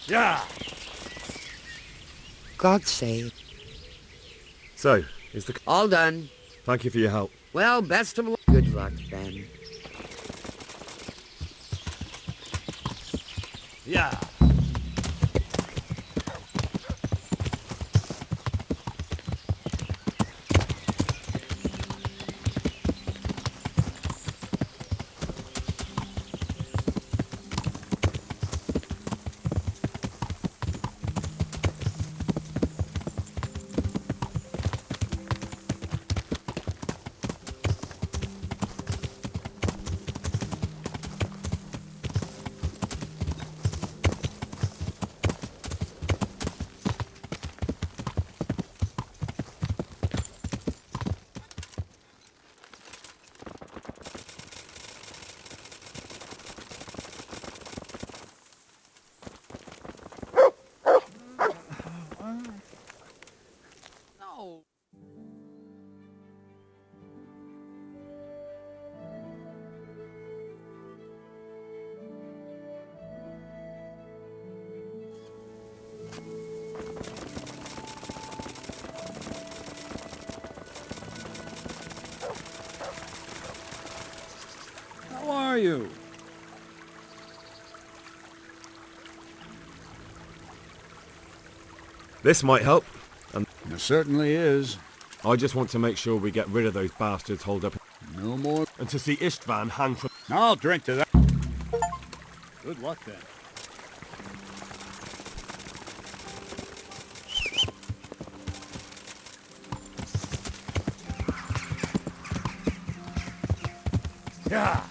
Yeah. God save. So, is the... All done. Thank you for your help. Well, best of luck. Good luck, then. Yeah. How are you? This might help. And it certainly is. I just want to make sure we get rid of those bastards holed up. No more. And to see Istvan hang from... I'll drink to that. Good luck then. Yeah.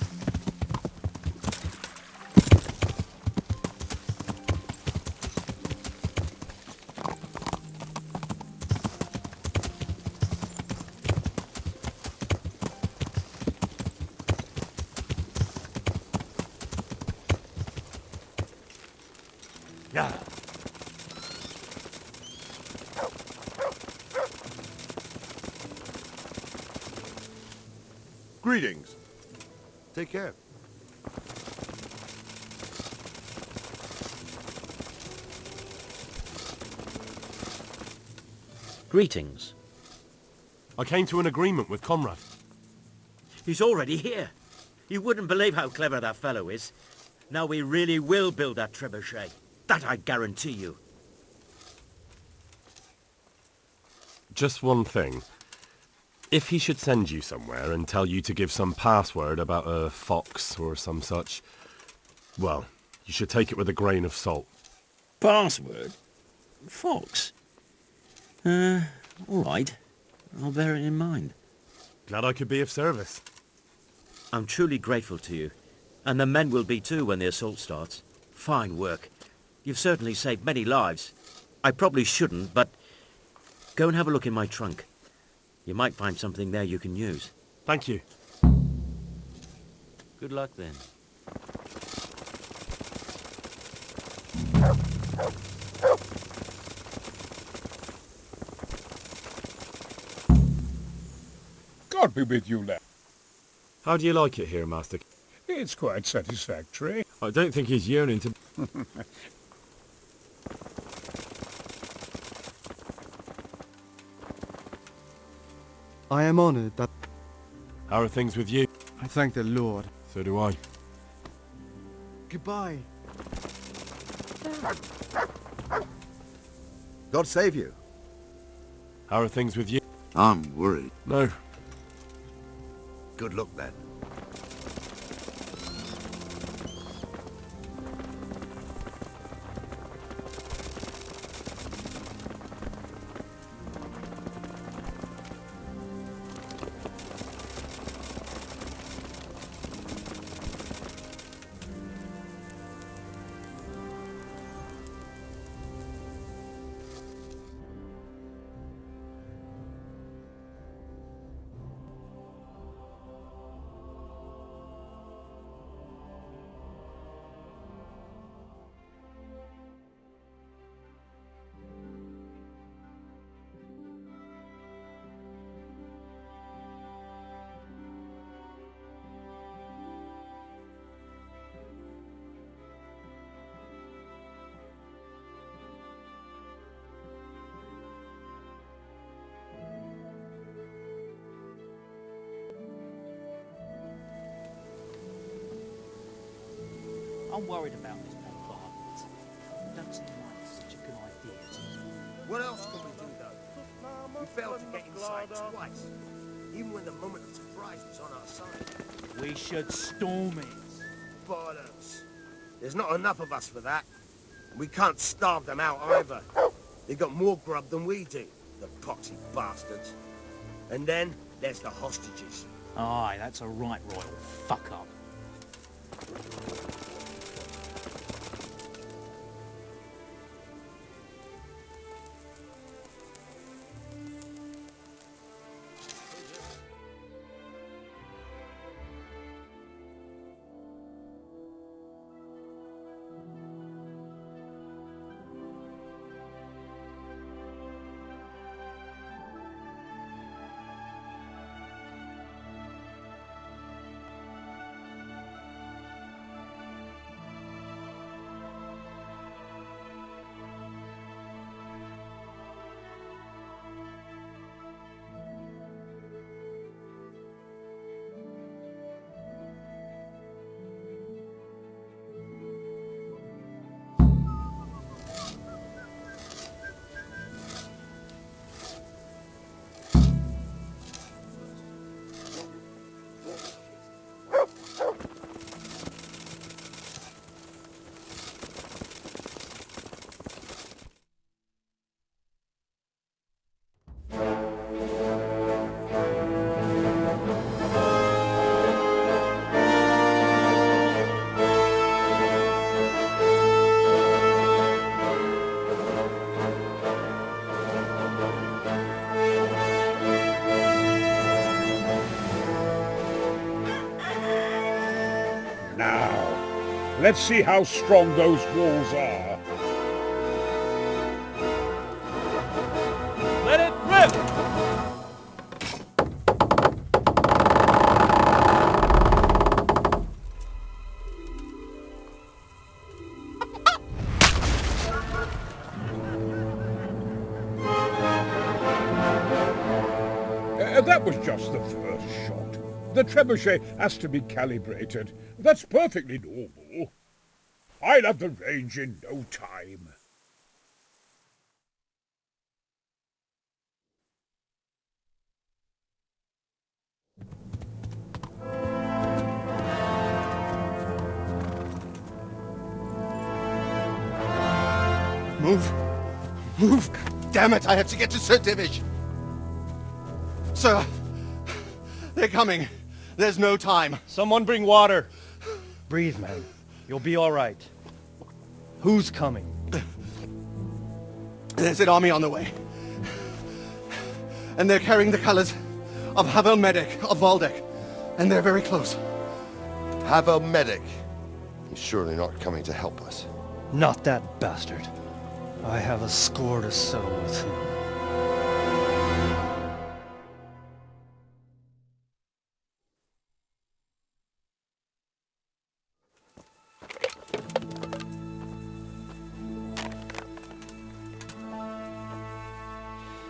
Yeah. Greetings. Take care. Greetings. I came to an agreement with Conrad. He's already here. You wouldn't believe how clever that fellow is. Now we really will build that trebuchet. That I guarantee you. Just one thing. If he should send you somewhere and tell you to give some password about a fox or some such, well, you should take it with a grain of salt. Password? Fox? All right. I'll bear it in mind. Glad I could be of service. I'm truly grateful to you, and the men will be too when the assault starts. Fine work. You've certainly saved many lives. I probably shouldn't, but go and have a look in my trunk. You might find something there you can use. Thank you. Good luck then. God be with you, lad. How do you like it here, Master? It's quite satisfactory. I don't think he's yearning to... I am honored that... How are things with you? I thank the Lord. So do I. Goodbye. God save you. How are things with you? I'm worried. No. Good luck then. I'm worried about this bombardment. It don't seem like such a good idea to me. What else can we do, though? We failed to get inside twice, even when the moment of surprise was on our side. We should storm it. Bollocks. There's not enough of us for that. We can't starve them out either. They've got more grub than we do, the poxy bastards. And then there's the hostages. Aye, that's a right royal fuck-up. Let's see how strong those walls are. Let it rip! That was just the first shot. The trebuchet has to be calibrated. That's perfectly normal. I'll have the range in no time. Move! Move! God damn it, I have to get to Sir Divish! Sir, They're coming. There's no time. Someone bring water. Breathe, man. You'll be all right. Who's coming? There's an army on the way. And they're carrying the colors of Havel Medic of Valdek. And they're very close. Havel Medic? He's surely not coming to help us. Not that bastard. I have a score to settle with him.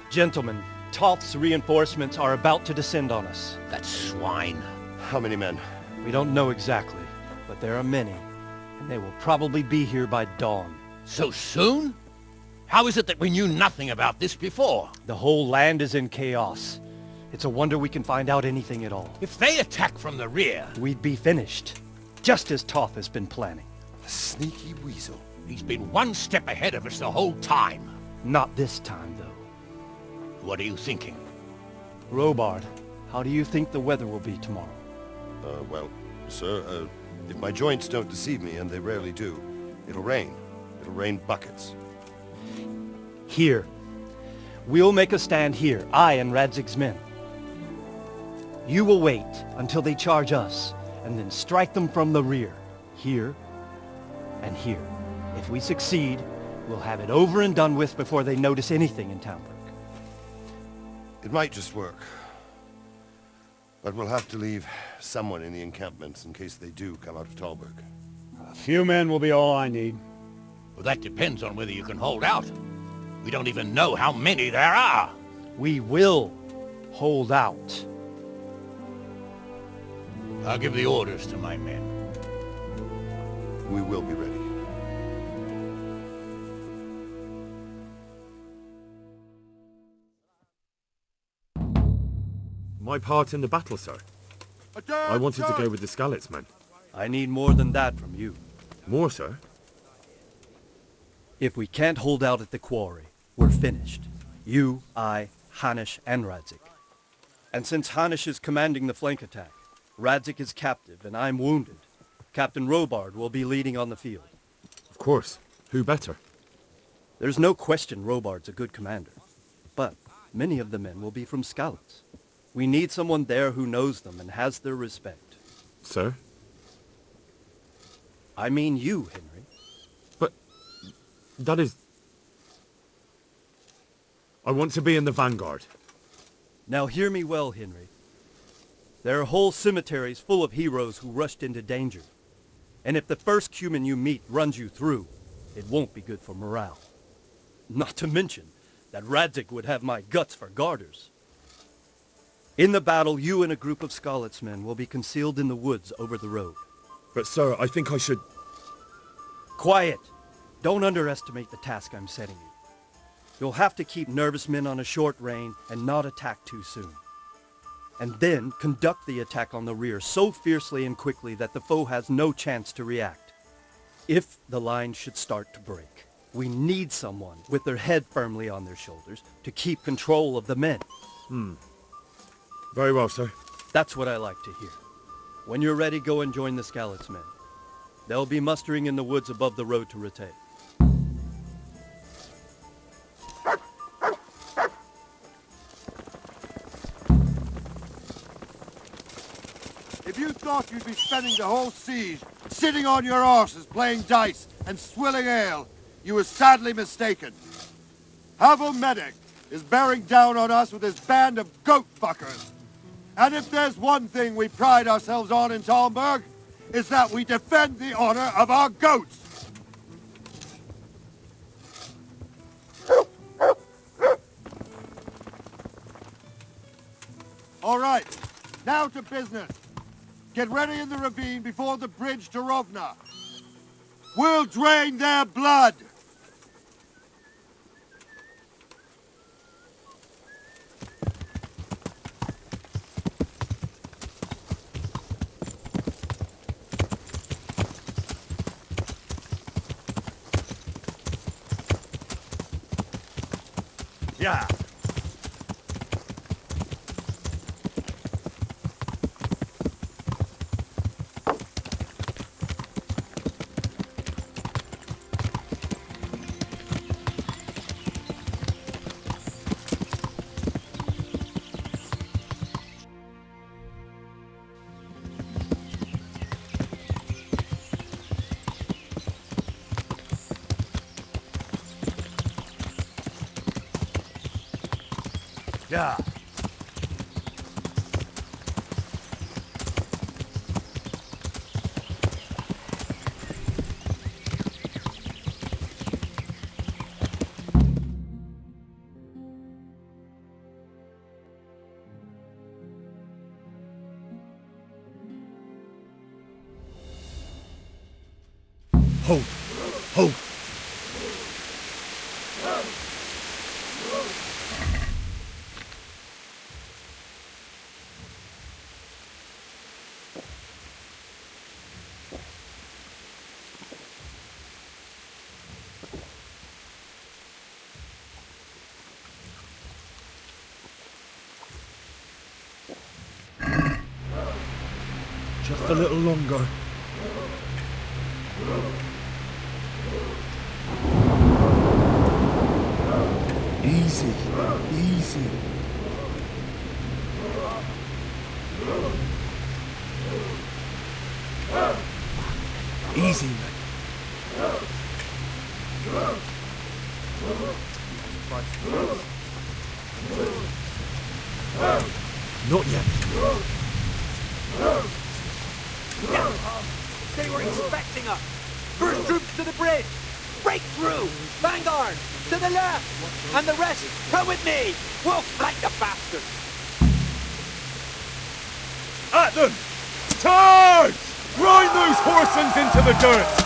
Gentlemen, Toth's reinforcements are about to descend on us. That swine. How many men? We don't know exactly, but there are many, and they will probably be here by dawn. So soon? How is it that we knew nothing about this before? The whole land is in chaos. It's a wonder we can find out anything at all. If they attack from the rear... we'd be finished, just as Toth has been planning. The sneaky weasel. He's been one step ahead of us the whole time. Not this time, though. What are you thinking? Robard, how do you think the weather will be tomorrow? Well, sir, if my joints don't deceive me, and they rarely do, it'll rain. It'll rain buckets. Here. We'll make a stand here, I and Radzig's men. You will wait until they charge us, and then strike them from the rear. Here, and here. If we succeed, we'll have it over and done with before they notice anything in Talmberg. It might just work. But we'll have to leave someone in the encampments in case they do come out of Talberg. A few men will be all I need. Well, that depends on whether you can hold out. We don't even know how many there are. We will hold out. I'll give the orders to my men. We will be ready. My part in the battle, sir. I wanted to go with the Skalitz men. I need more than that from you. More, sir? If we can't hold out at the quarry, we're finished. You, I, Hanish, and Radzik. And since Hanish is commanding the flank attack, Radzik is captive and I'm wounded, Captain Robard will be leading on the field. Of course. Who better? There's no question Robard's a good commander. But many of the men will be from Skalitz. We need someone there who knows them and has their respect. Sir? I mean you, Henry. But that is... I want to be in the vanguard. Now hear me well, Henry. There are whole cemeteries full of heroes who rushed into danger. And if the first Cuman you meet runs you through, it won't be good for morale. Not to mention that Radzik would have my guts for garters. In the battle, you and a group of Skalitz men will be concealed in the woods over the road. But sir, I think I should... Quiet! Don't underestimate the task I'm setting you. You'll have to keep nervous men on a short rein and not attack too soon. And then conduct the attack on the rear so fiercely and quickly that the foe has no chance to react. If the line should start to break, we need someone with their head firmly on their shoulders to keep control of the men. Very well, sir. That's what I like to hear. When you're ready, go and join the Skalitz men. They'll be mustering in the woods above the road to Rete. If you thought you'd be spending the whole siege sitting on your arses playing dice and swilling ale, you were sadly mistaken. Havel Medic is bearing down on us with his band of goat fuckers. And if there's one thing we pride ourselves on in Talmberg, is that we defend the honor of our goats. All right, now to business. Get ready in the ravine before the bridge to Rovna. We'll drain their blood. Yeah. Yeah. Hold! Hold! Just a little longer. Easy, easy. Easy, man. Not yet. They were expecting us! First troops to the bridge! Break through! Vanguard! To the left! And the rest, come with me! We'll flank the bastards! At them! Charge! Grind those horsens into the dirt!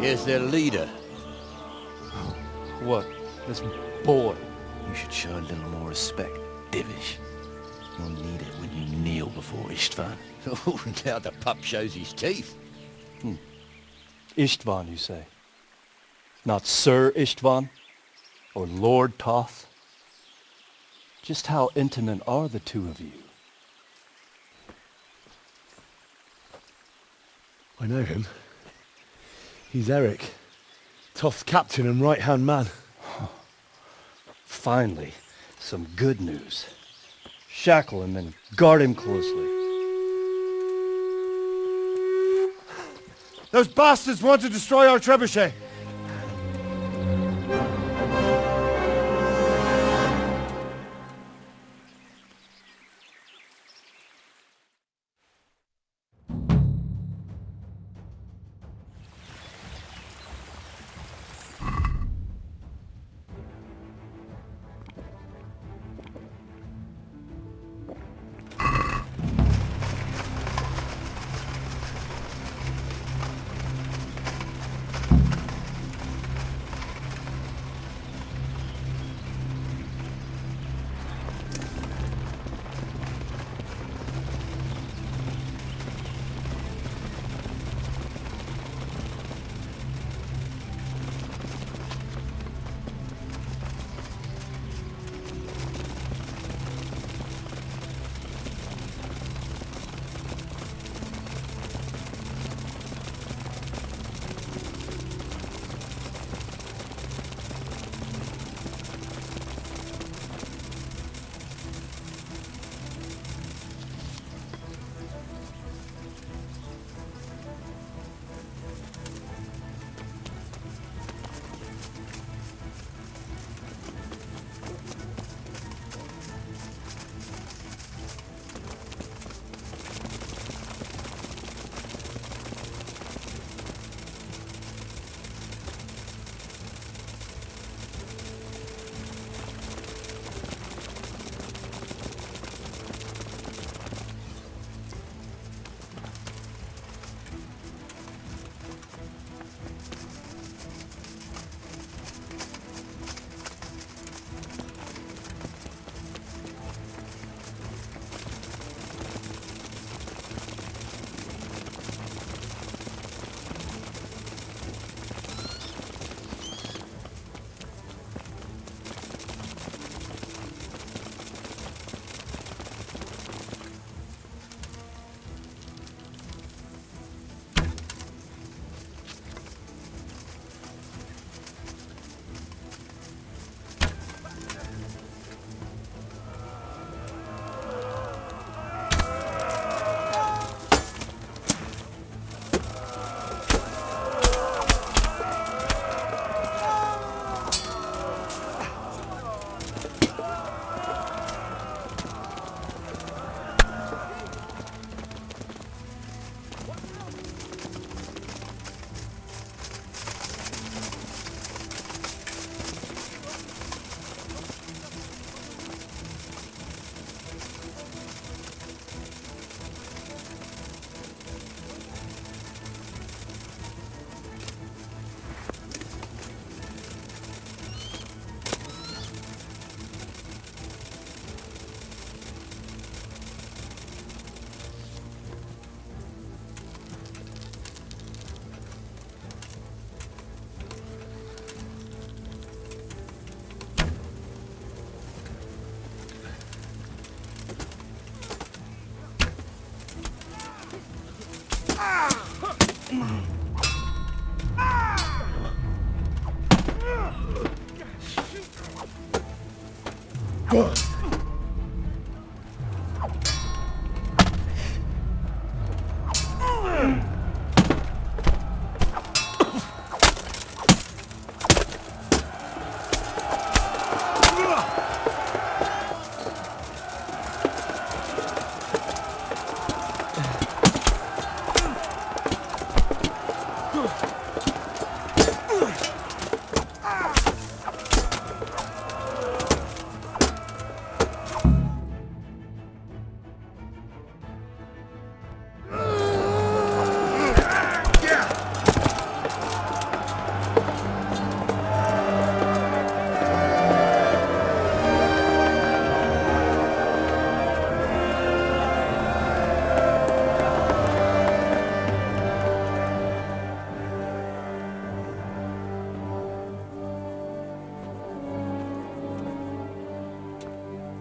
Here's their leader. What? This boy? You should show a little more respect, Divish. You'll need it when you kneel before Istvan. Oh, now the pup shows his teeth. Istvan, you say? Not Sir Istvan? Or Lord Toth? Just how intimate are the two of you? I know him. He's Eric, Toth's captain and right-hand man. Finally, some good news. Shackle him and guard him closely. Those bastards want to destroy our trebuchet!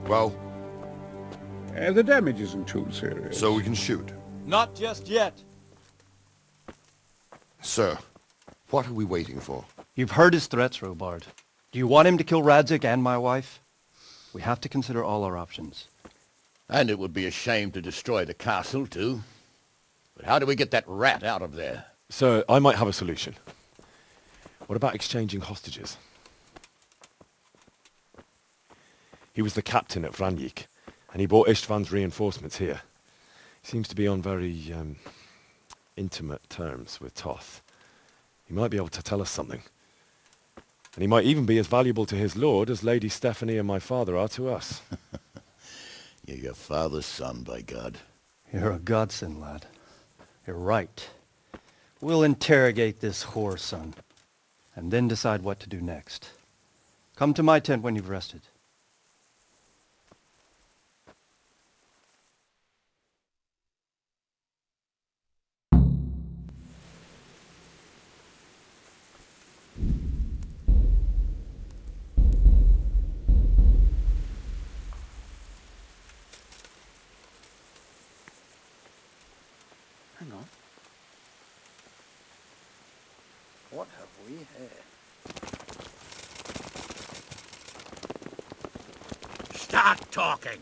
Well? The damage isn't too serious. So we can shoot. Not just yet. Sir, what are we waiting for? You've heard his threats, Robard. Do you want him to kill Radzig and my wife? We have to consider all our options. And it would be a shame to destroy the castle, too. But how do we get that rat out of there? Sir, I might have a solution. What about exchanging hostages? He was the captain at Vranjik, and he brought Istvan's reinforcements here. He seems to be on very, intimate terms with Toth. He might be able to tell us something. And he might even be as valuable to his lord as Lady Stephanie and my father are to us. You're your father's son, by God. You're a godson, lad. You're right. We'll interrogate this whore, son, and then decide what to do next. Come to my tent when you've rested. Hang on. What have we here? Start talking,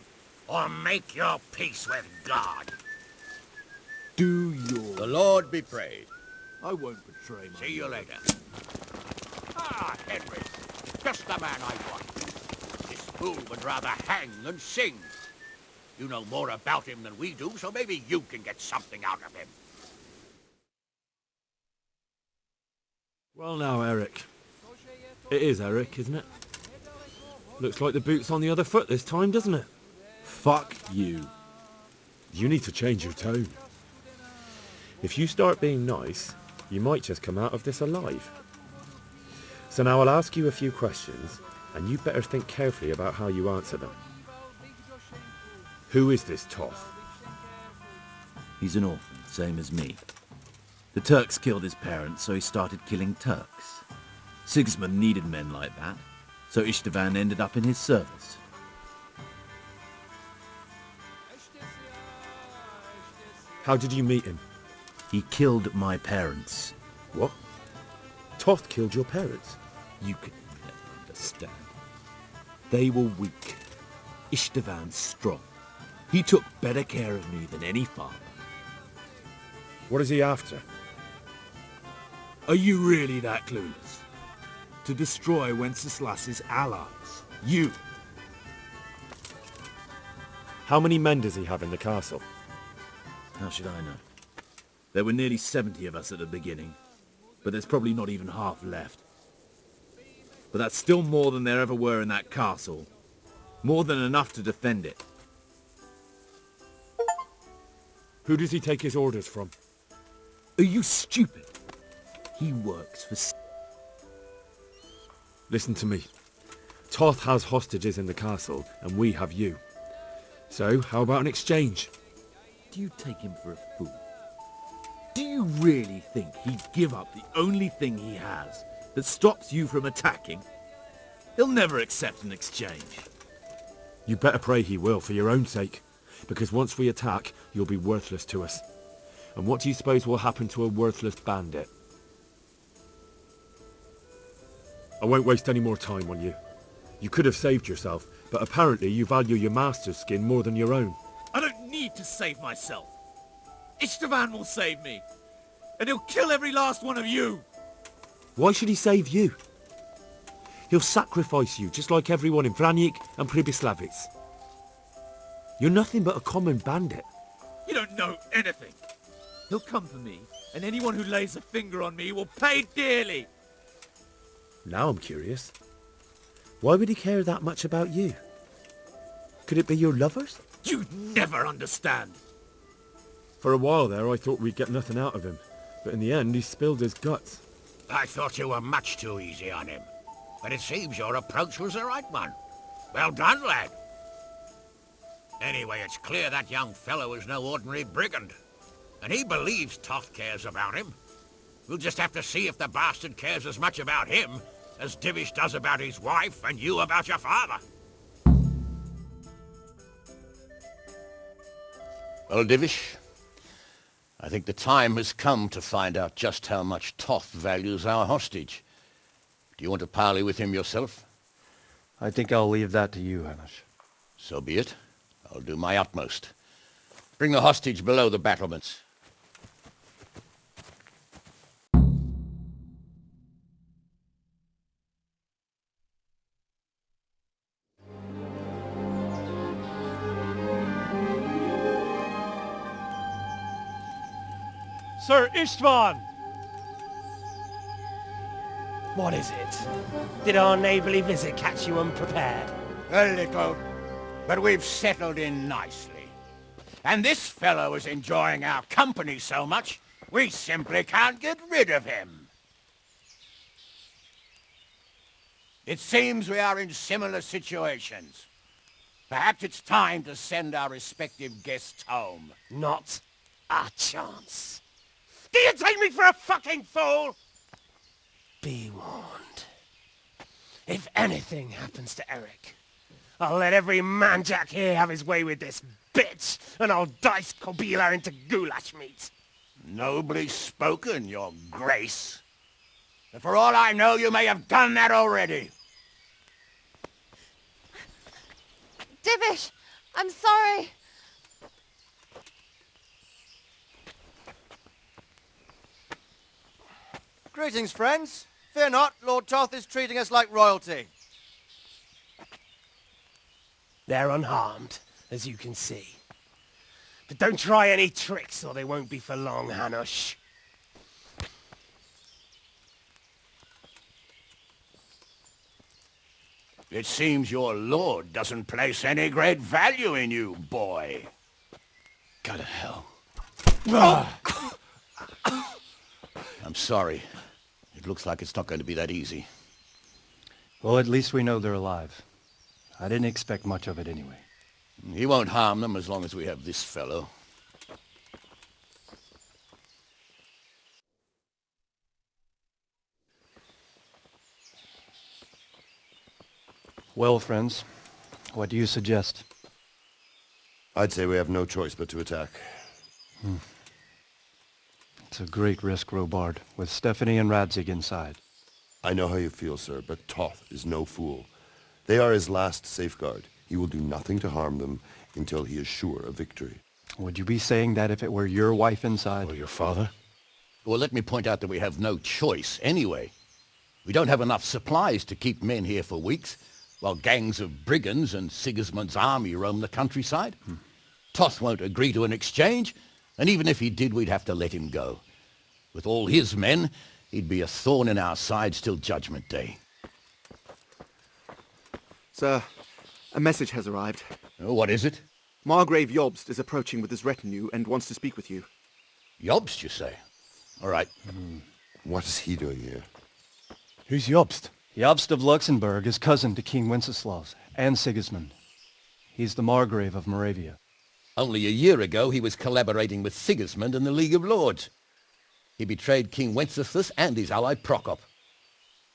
or make your peace with God. Do your... The Lord be praised. I won't betray my... See you later. Ah, Henry. Just the man I want. This fool would rather hang than sing. You know more about him than we do, so maybe you can get something out of him. Well now, Eric. It is Eric, isn't it? Looks like the boot's on the other foot this time, doesn't it? Fuck you. You need to change your tone. If you start being nice, you might just come out of this alive. So now I'll ask you a few questions, and you better think carefully about how you answer them. Who is this Toth? He's an orphan, same as me. The Turks killed his parents, so he started killing Turks. Sigismund needed men like that, so Istvan ended up in his service. How did you meet him? He killed my parents. What? Toth killed your parents? You can never understand. They were weak. Istvan strong. He took better care of me than any father. What is he after? Are you really that clueless? To destroy Wenceslas's allies. You. How many men does he have in the castle? How should I know? There were nearly 70 of us at the beginning, but there's probably not even half left. But that's still more than there ever were in that castle. More than enough to defend it. Who does he take his orders from? Are you stupid? He works for... Listen to me. Toth has hostages in the castle, and we have you. So, how about an exchange? Do you take him for a fool? Do you really think he'd give up the only thing he has that stops you from attacking? He'll never accept an exchange. You better pray he will, for your own sake. Because once we attack, you'll be worthless to us. And what do you suppose will happen to a worthless bandit? I won't waste any more time on you. You could have saved yourself, but apparently you value your master's skin more than your own. I don't need to save myself. Istvan will save me. And he'll kill every last one of you. Why should he save you? He'll sacrifice you, just like everyone in Vranic and Pribyslavitz. You're nothing but a common bandit. You don't know anything. He'll come for me, and anyone who lays a finger on me will pay dearly. Now I'm curious. Why would he care that much about you? Could it be your lovers? You'd never understand. For a while there, I thought we'd get nothing out of him. But in the end, he spilled his guts. I thought you were much too easy on him. But it seems your approach was the right one. Well done, lad. Anyway, it's clear that young fellow is no ordinary brigand. And he believes Toth cares about him. We'll just have to see if the bastard cares as much about him as Divish does about his wife and you about your father. Well, Divish, I think the time has come to find out just how much Toth values our hostage. Do you want to parley with him yourself? I think I'll leave that to you, Hanish. So be it. I'll do my utmost. Bring the hostage below the battlements. Sir Istvan! What is it? Did our neighbourly visit catch you unprepared? A little, but we've settled in nicely. And this fellow is enjoying our company so much, we simply can't get rid of him. It seems we are in similar situations. Perhaps it's time to send our respective guests home. Not a chance. Do you take me for a fucking fool? Be warned. If anything happens to Eric, I'll let every manjack here have his way with this bitch, and I'll dice Kobila into goulash meat. Nobly spoken, your grace. But for all I know, you may have done that already. Divish, I'm sorry. Greetings, friends. Fear not, Lord Toth is treating us like royalty. They're unharmed, as you can see. But don't try any tricks, or they won't be for long, Hanush. It seems your lord doesn't place any great value in you, boy. Go to hell. I'm sorry. It looks like it's not going to be that easy. Well, at least we know they're alive. I didn't expect much of it anyway. He won't harm them as long as we have this fellow. Well, friends, what do you suggest? I'd say we have no choice but to attack. It's a great risk, Robard, with Stephanie and Radzig inside. I know how you feel, sir, but Toth is no fool. They are his last safeguard. He will do nothing to harm them until he is sure of victory. Would you be saying that if it were your wife inside? Or your father? Well, let me point out that we have no choice anyway. We don't have enough supplies to keep men here for weeks, while gangs of brigands and Sigismund's army roam the countryside. Toth won't agree to an exchange, and even if he did, we'd have to let him go. With all his men, he'd be a thorn in our sides till Judgment Day. Sir, a message has arrived. Oh, what is it? Margrave Jobst is approaching with his retinue and wants to speak with you. Jobst, you say? All right. What is he doing here? Who's Jobst? Jobst of Luxembourg is cousin to King Wenceslaus and Sigismund. He's the Margrave of Moravia. Only a year ago, he was collaborating with Sigismund and the League of Lords. He betrayed King Wenceslas and his ally Prokop.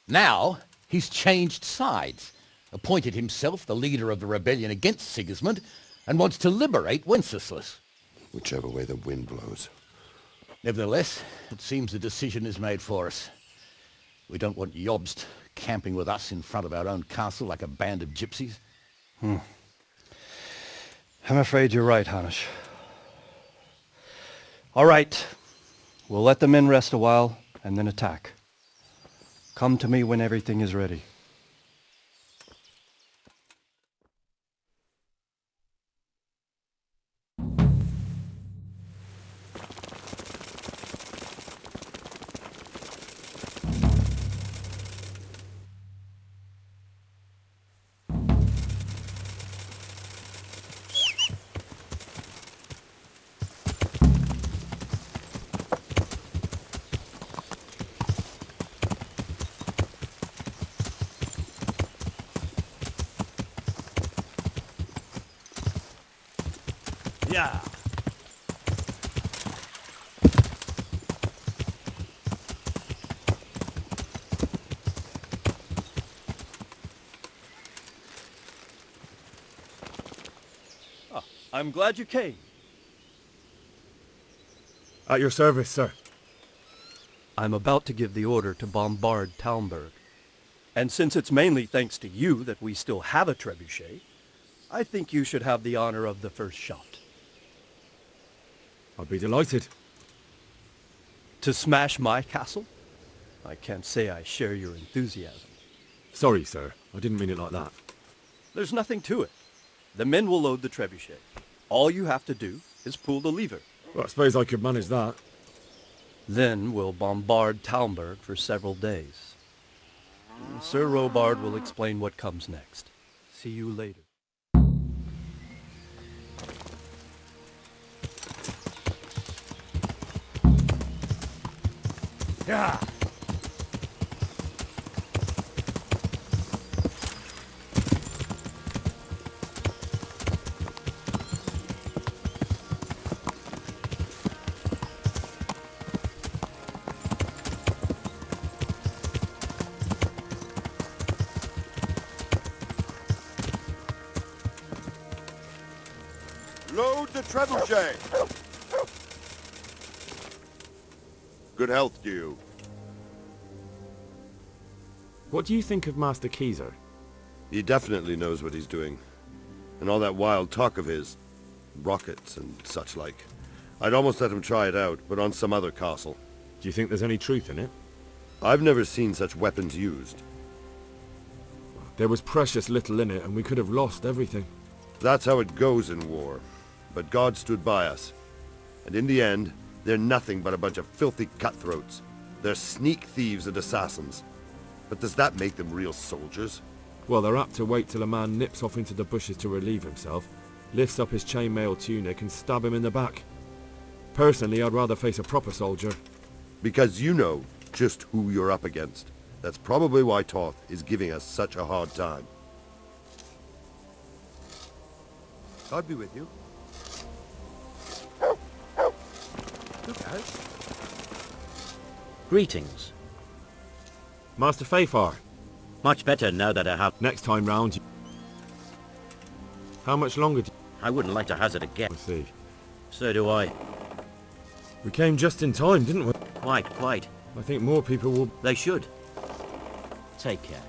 Now, he's changed sides, appointed himself the leader of the rebellion against Sigismund, and wants to liberate Wenceslas. Whichever way the wind blows. Nevertheless, it seems the decision is made for us. We don't want Jobst camping with us in front of our own castle like a band of gypsies. I'm afraid you're right, Hanish. All right. We'll let the men rest a while and then attack. Come to me when everything is ready. Yeah. I'm glad you came. At your service, sir. I'm about to give the order to bombard Talmberg. And since it's mainly thanks to you that we still have a trebuchet, I think you should have the honor of the first shot. I'll be delighted. To smash my castle? I can't say I share your enthusiasm. Sorry, sir. I didn't mean it like that. There's nothing to it. The men will load the trebuchet. All you have to do is pull the lever. Well, I suppose I could manage that. Then we'll bombard Talmberg for several days. Sir Robard will explain what comes next. See you later. Yeah. Load the trebuchet! Good health to you. What do you think of Master Keyser? He definitely knows what he's doing. And all that wild talk of his, rockets and such like. I'd almost let him try it out, but on some other castle. Do you think there's any truth in it? I've never seen such weapons used. There was precious little in it, and we could have lost everything. That's how it goes in war. But God stood by us. And in the end, they're nothing but a bunch of filthy cutthroats. They're sneak thieves and assassins. But does that make them real soldiers? Well, they're apt to wait till a man nips off into the bushes to relieve himself, lifts up his chainmail tunic and stab him in the back. Personally, I'd rather face a proper soldier. Because you know just who you're up against. That's probably why Toth is giving us such a hard time. God be with you. Look out. Greetings. Master Fafar. Much better now that I have... Next time round, How much longer do I wouldn't like to hazard a guess. I see. So do I. We came just in time, didn't we? Quite. I think more people will... They should. Take care.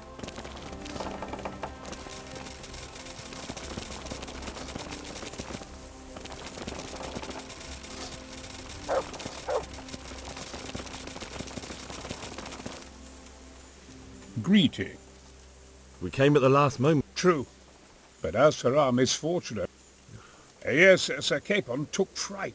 Greeting. We came at the last moment. True. But as for our misfortune... Yes, Sir Capon took fright.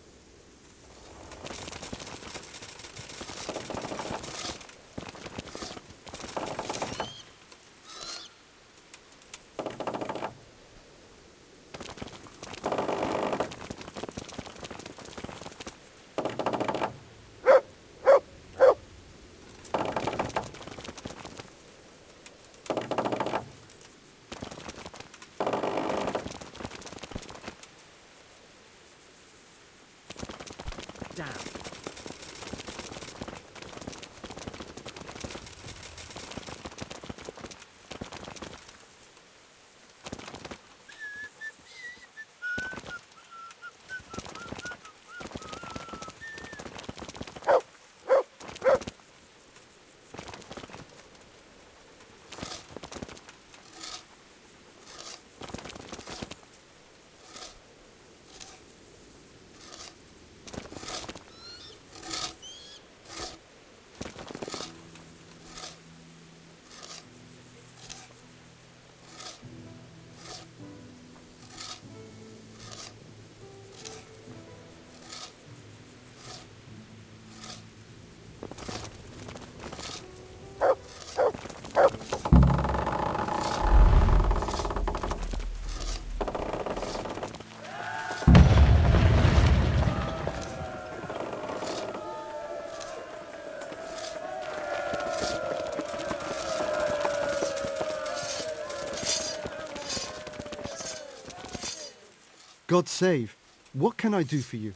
God save. What can I do for you?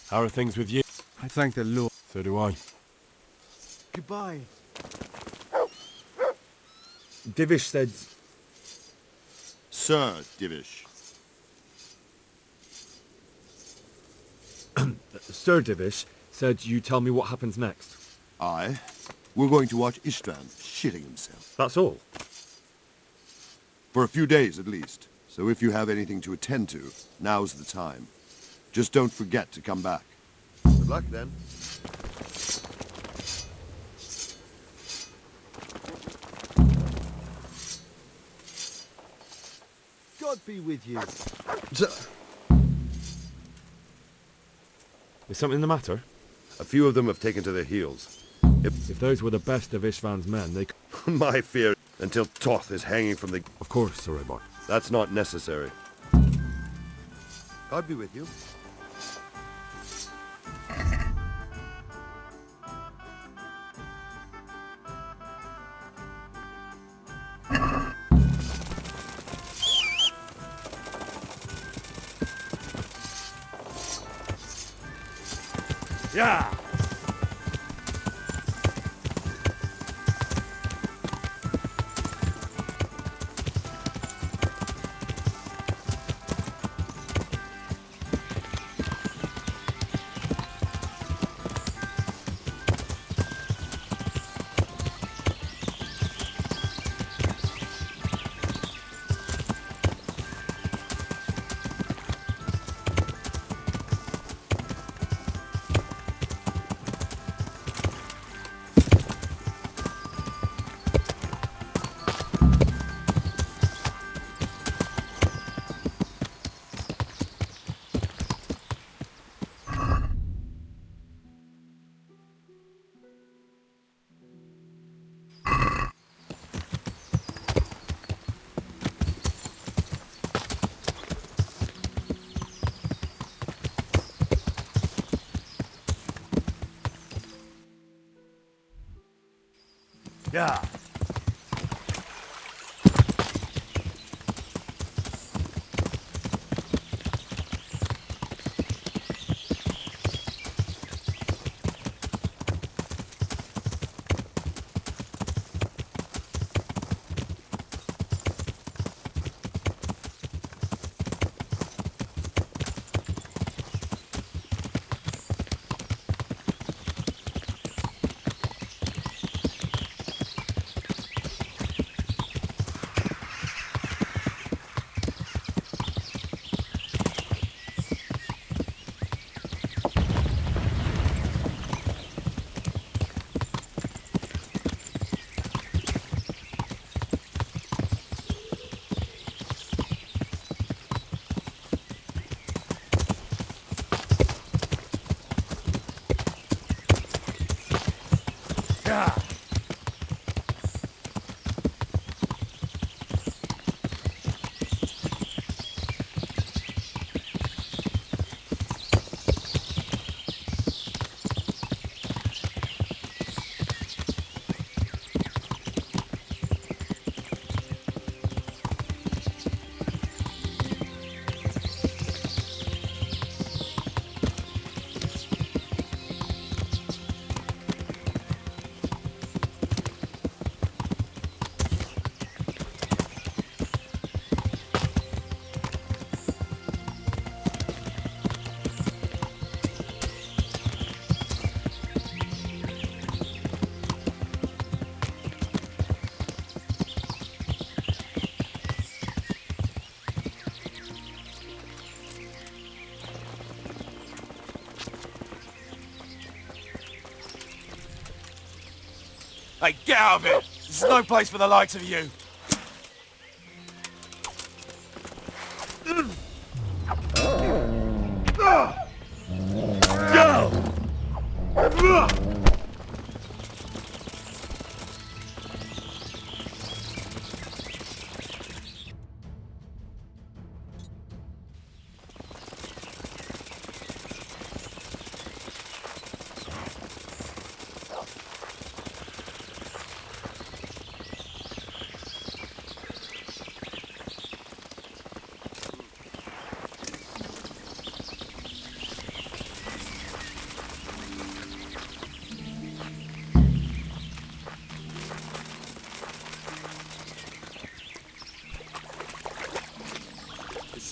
How are things with you? I thank the Lord. So do I. Goodbye. Divish said... Sir Divish. Sir Divish said you tell me what happens next. Aye. We're going to watch Istvan shitting himself. That's all? For a few days at least. So if you have anything to attend to, now's the time. Just don't forget to come back. Good luck then. God be with you. Is something the matter? A few of them have taken to their heels. If those were the best of Istvan's men, they... My fear, until Toth is hanging from the... Of course, Sir Eivor. That's not necessary. God be with you. Yeah! Yeah. Yeah. Hey, get out of it! This is no place for the likes of you!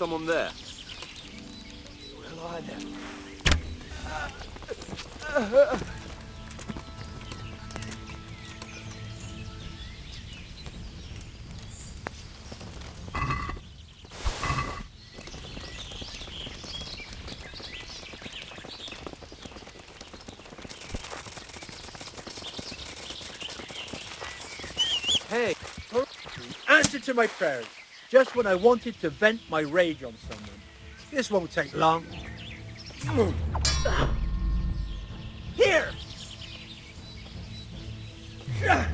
someone there? Will I then? Hey, answer to my prayers. Just when I wanted to vent my rage on someone. This won't take long. Here! Yeah.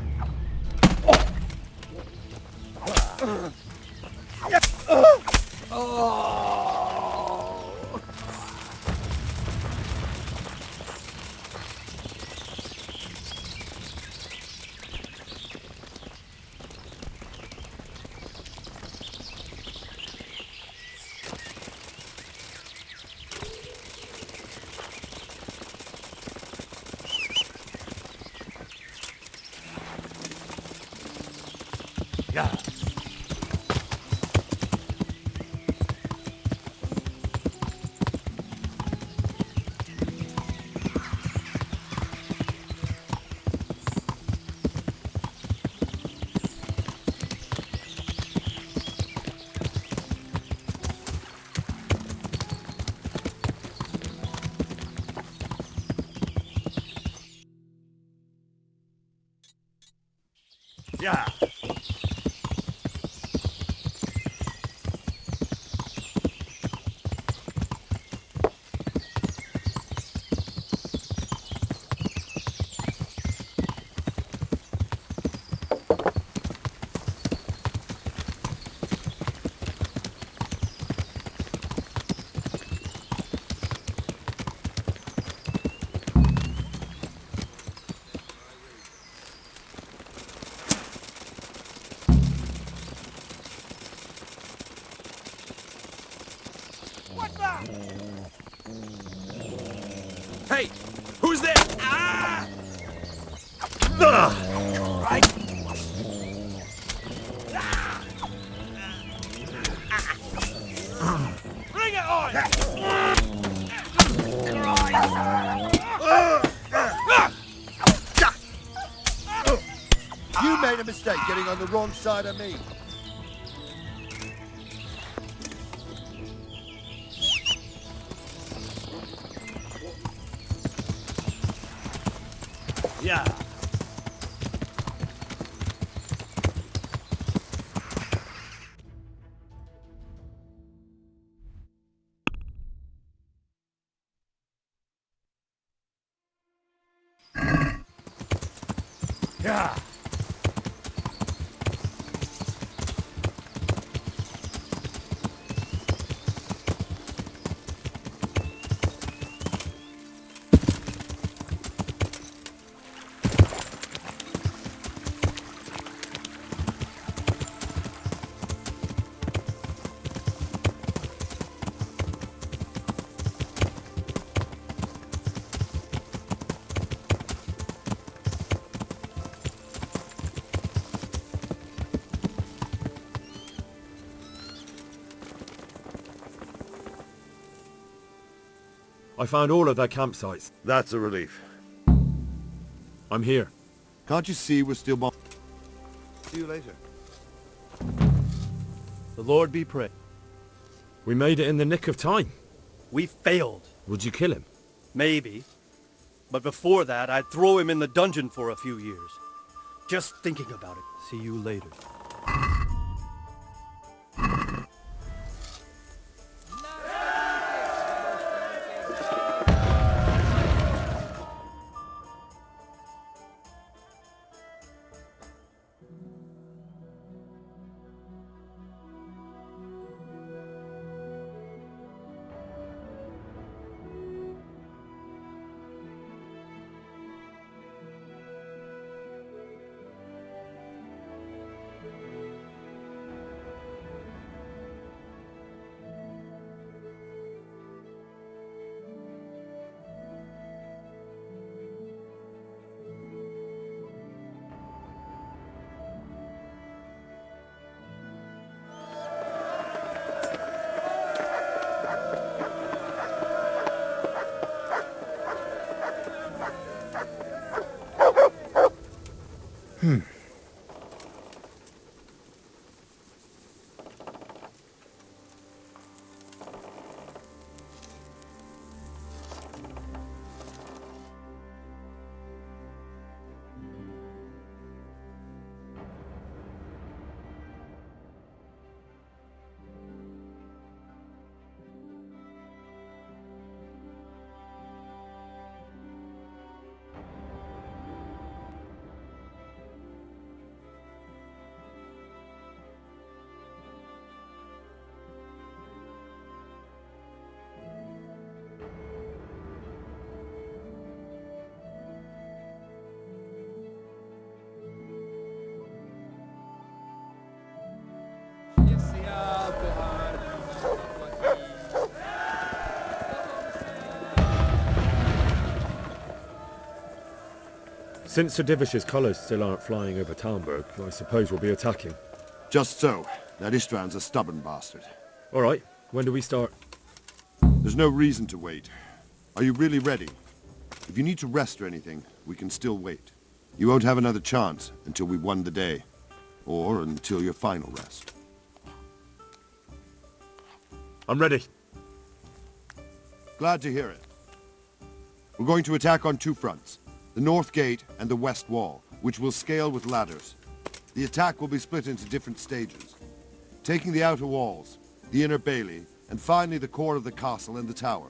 Yeah. Hey, who's there? Ah! Right. Bring it on! You made a mistake getting on the wrong side of me. Yeah. Yeah. I found all of their campsites. That's a relief. I'm here. Can't you see we're still bomb? See you later. The Lord be praised. We made it in the nick of time. We failed. Would you kill him? Maybe. But before that, I'd throw him in the dungeon for a few years. Just thinking about it. See you later. Since Sir Divish's colours still aren't flying over Talmberg, I suppose we'll be attacking. Just so. That István's a stubborn bastard. All right. When do we start? There's no reason to wait. Are you really ready? If you need to rest or anything, we can still wait. You won't have another chance until we've won the day. Or until your final rest. I'm ready. Glad to hear it. We're going to attack on two fronts. The North Gate and the West Wall, which will scale with ladders. The attack will be split into different stages. Taking the outer walls, the inner bailey, and finally the core of the castle and the tower.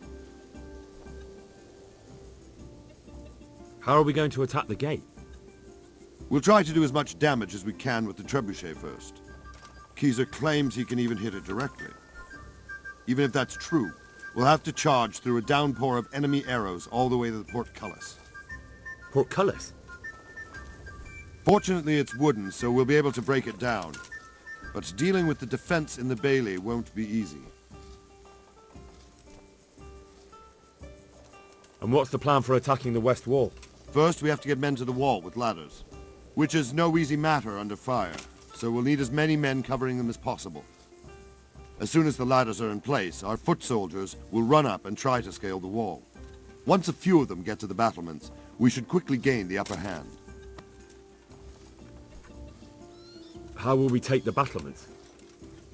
How are we going to attack the gate? We'll try to do as much damage as we can with the trebuchet first. Keyser claims he can even hit it directly. Even if that's true, we'll have to charge through a downpour of enemy arrows all the way to the portcullis. Portcullis? Fortunately, it's wooden, so we'll be able to break it down. But dealing with the defense in the bailey won't be easy. And what's the plan for attacking the West Wall? First, we have to get men to the wall with ladders, which is no easy matter under fire, so we'll need as many men covering them as possible. As soon as the ladders are in place, our foot soldiers will run up and try to scale the wall. Once a few of them get to the battlements, we should quickly gain the upper hand. How will we take the battlements?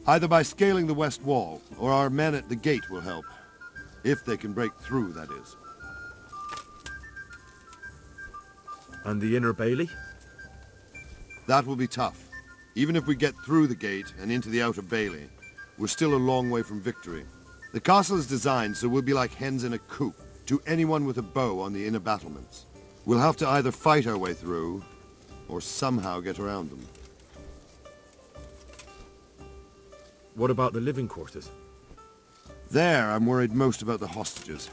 Either by scaling the west wall, or our men at the gate will help. If they can break through, that is. And the inner bailey? That will be tough. Even if we get through the gate and into the outer bailey, we're still a long way from victory. The castle is designed so we'll be like hens in a coop to anyone with a bow on the inner battlements. We'll have to either fight our way through, or somehow get around them. What about the living quarters? There, I'm worried most about the hostages.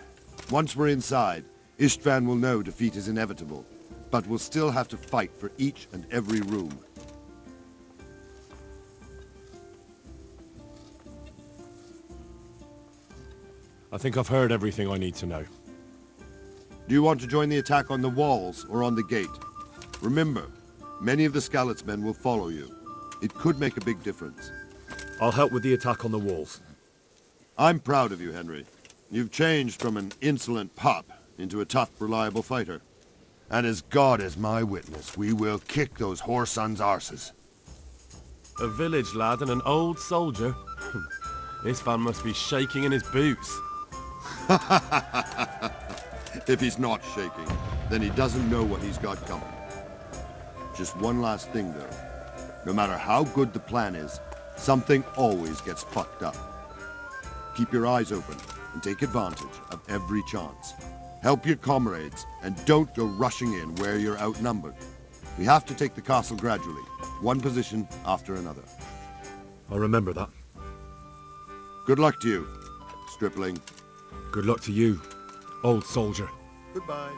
Once we're inside, István will know defeat is inevitable, but we'll still have to fight for each and every room. I think I've heard everything I need to know. Do you want to join the attack on the walls or on the gate? Remember, many of the Skalitz men will follow you. It could make a big difference. I'll help with the attack on the walls. I'm proud of you, Henry. You've changed from an insolent pup into a tough, reliable fighter. And as God is my witness, we will kick those whore sons' arses. A village lad and an old soldier? This fan must be shaking in his boots. If he's not shaking, then he doesn't know what he's got coming. Just one last thing, though. No matter how good the plan is, something always gets fucked up. Keep your eyes open and take advantage of every chance. Help your comrades, and don't go rushing in where you're outnumbered. We have to take the castle gradually, one position after another. I'll remember that. Good luck to you, stripling. Good luck to you, old soldier. Goodbye.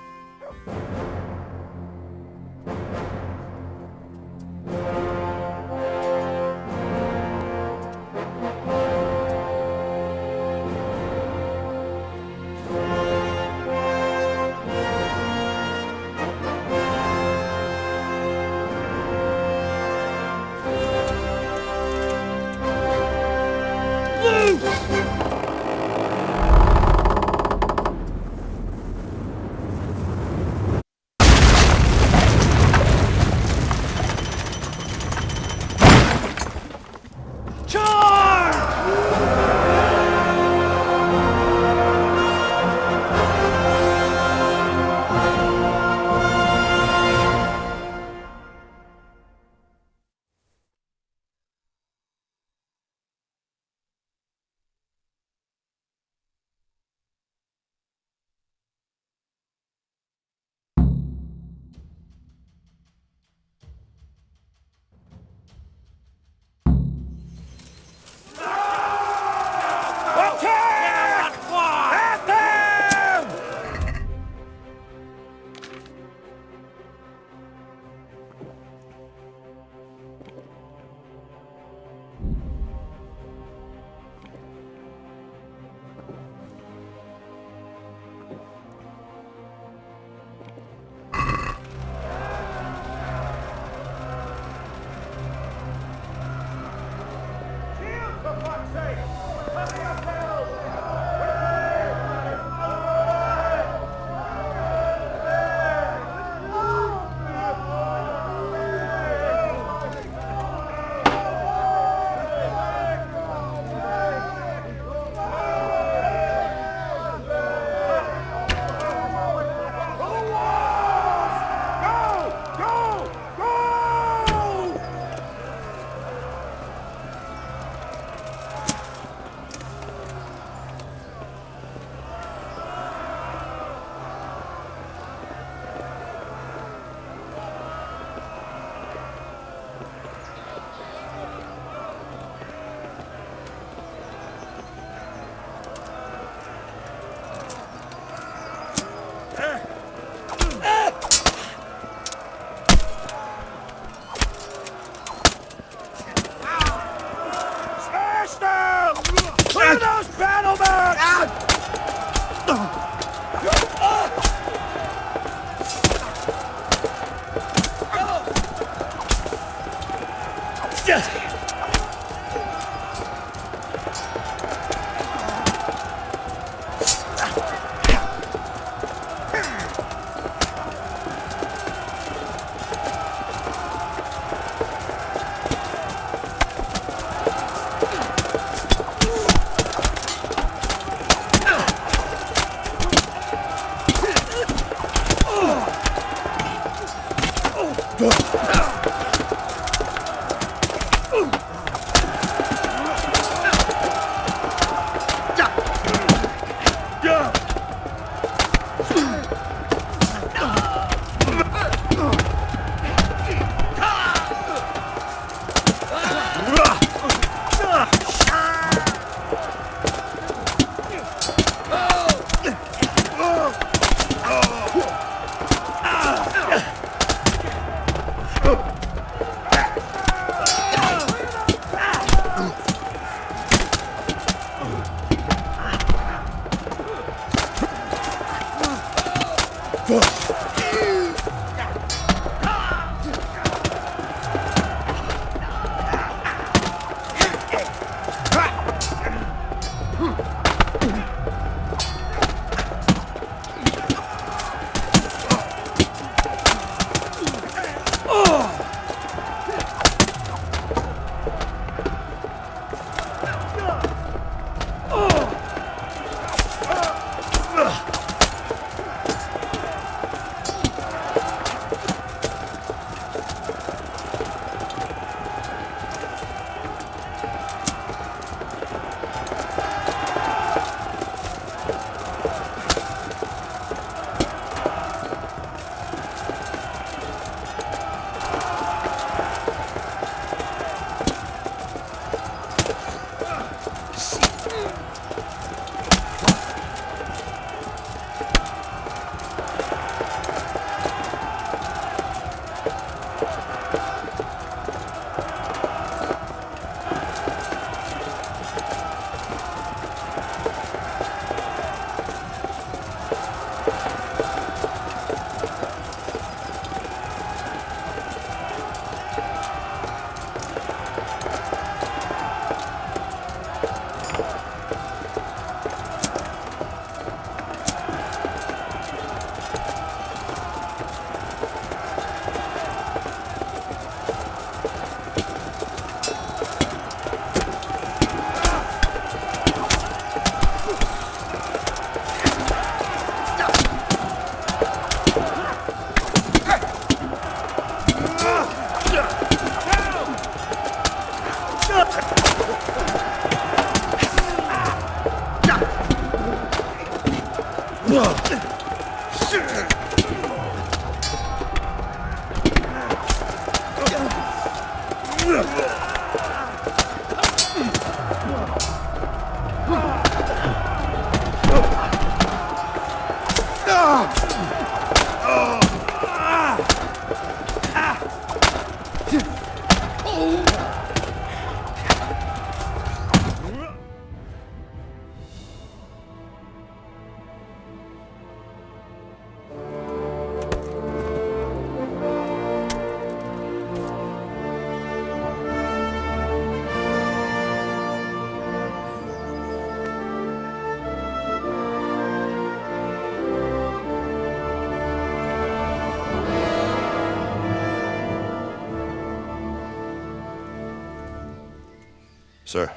Sir,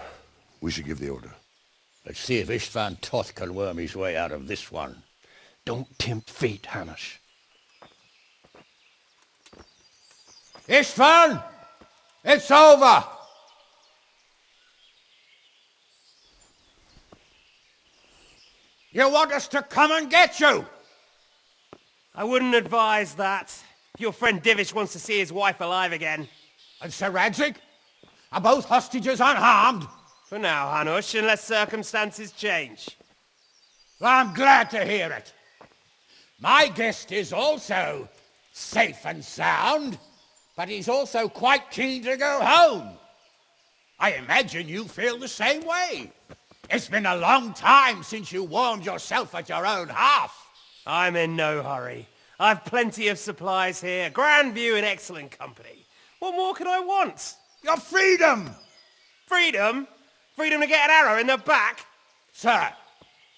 we should give the order. Let's see if Istvan Toth can worm his way out of this one. Don't tempt fate, Hamish. Istvan! It's over! You want us to come and get you? I wouldn't advise that. Your friend Divish wants to see his wife alive again. And Sir Radzig? Are both hostages unharmed? For now, Hanush, unless circumstances change. Well, I'm glad to hear it. My guest is also safe and sound, but he's also quite keen to go home. I imagine you feel the same way. It's been a long time since you warmed yourself at your own hearth. I'm in no hurry. I've plenty of supplies here, grand view and excellent company. What more could I want? Your freedom! Freedom? Freedom to get an arrow in the back? Sir,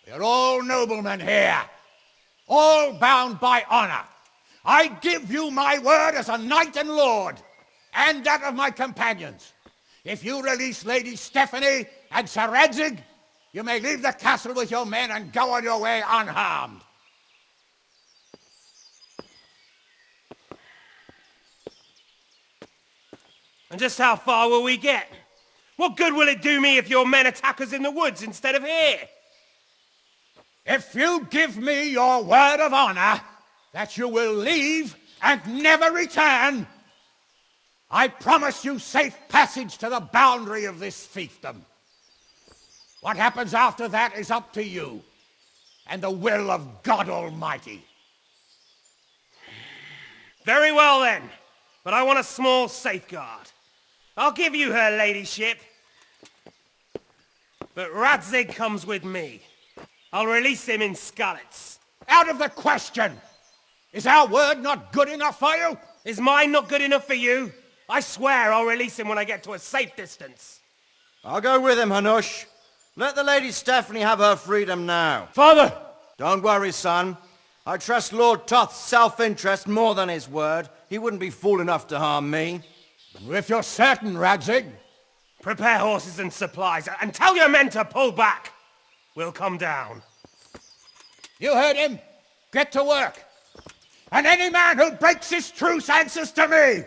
we're all noblemen here, all bound by honor. I give you my word as a knight and lord, and that of my companions. If you release Lady Stephanie and Sir Radzig, you may leave the castle with your men and go on your way unharmed. And just how far will we get? What good will it do me if your men attack us in the woods instead of here? If you give me your word of honor that you will leave and never return, I promise you safe passage to the boundary of this fiefdom. What happens after that is up to you and the will of God Almighty. Very well then, but I want a small safeguard. I'll give you her ladyship, but Radzig comes with me. I'll release him in Skalitz. Out of the question! Is our word not good enough for you? Is mine not good enough for you? I swear I'll release him when I get to a safe distance. I'll go with him, Hanush. Let the Lady Stephanie have her freedom now. Father! Don't worry, son. I trust Lord Toth's self-interest more than his word. He wouldn't be fool enough to harm me. If you're certain, Radzig. Prepare horses and supplies, and tell your men to pull back. We'll come down. You heard him. Get to work. And any man who breaks this truce answers to me.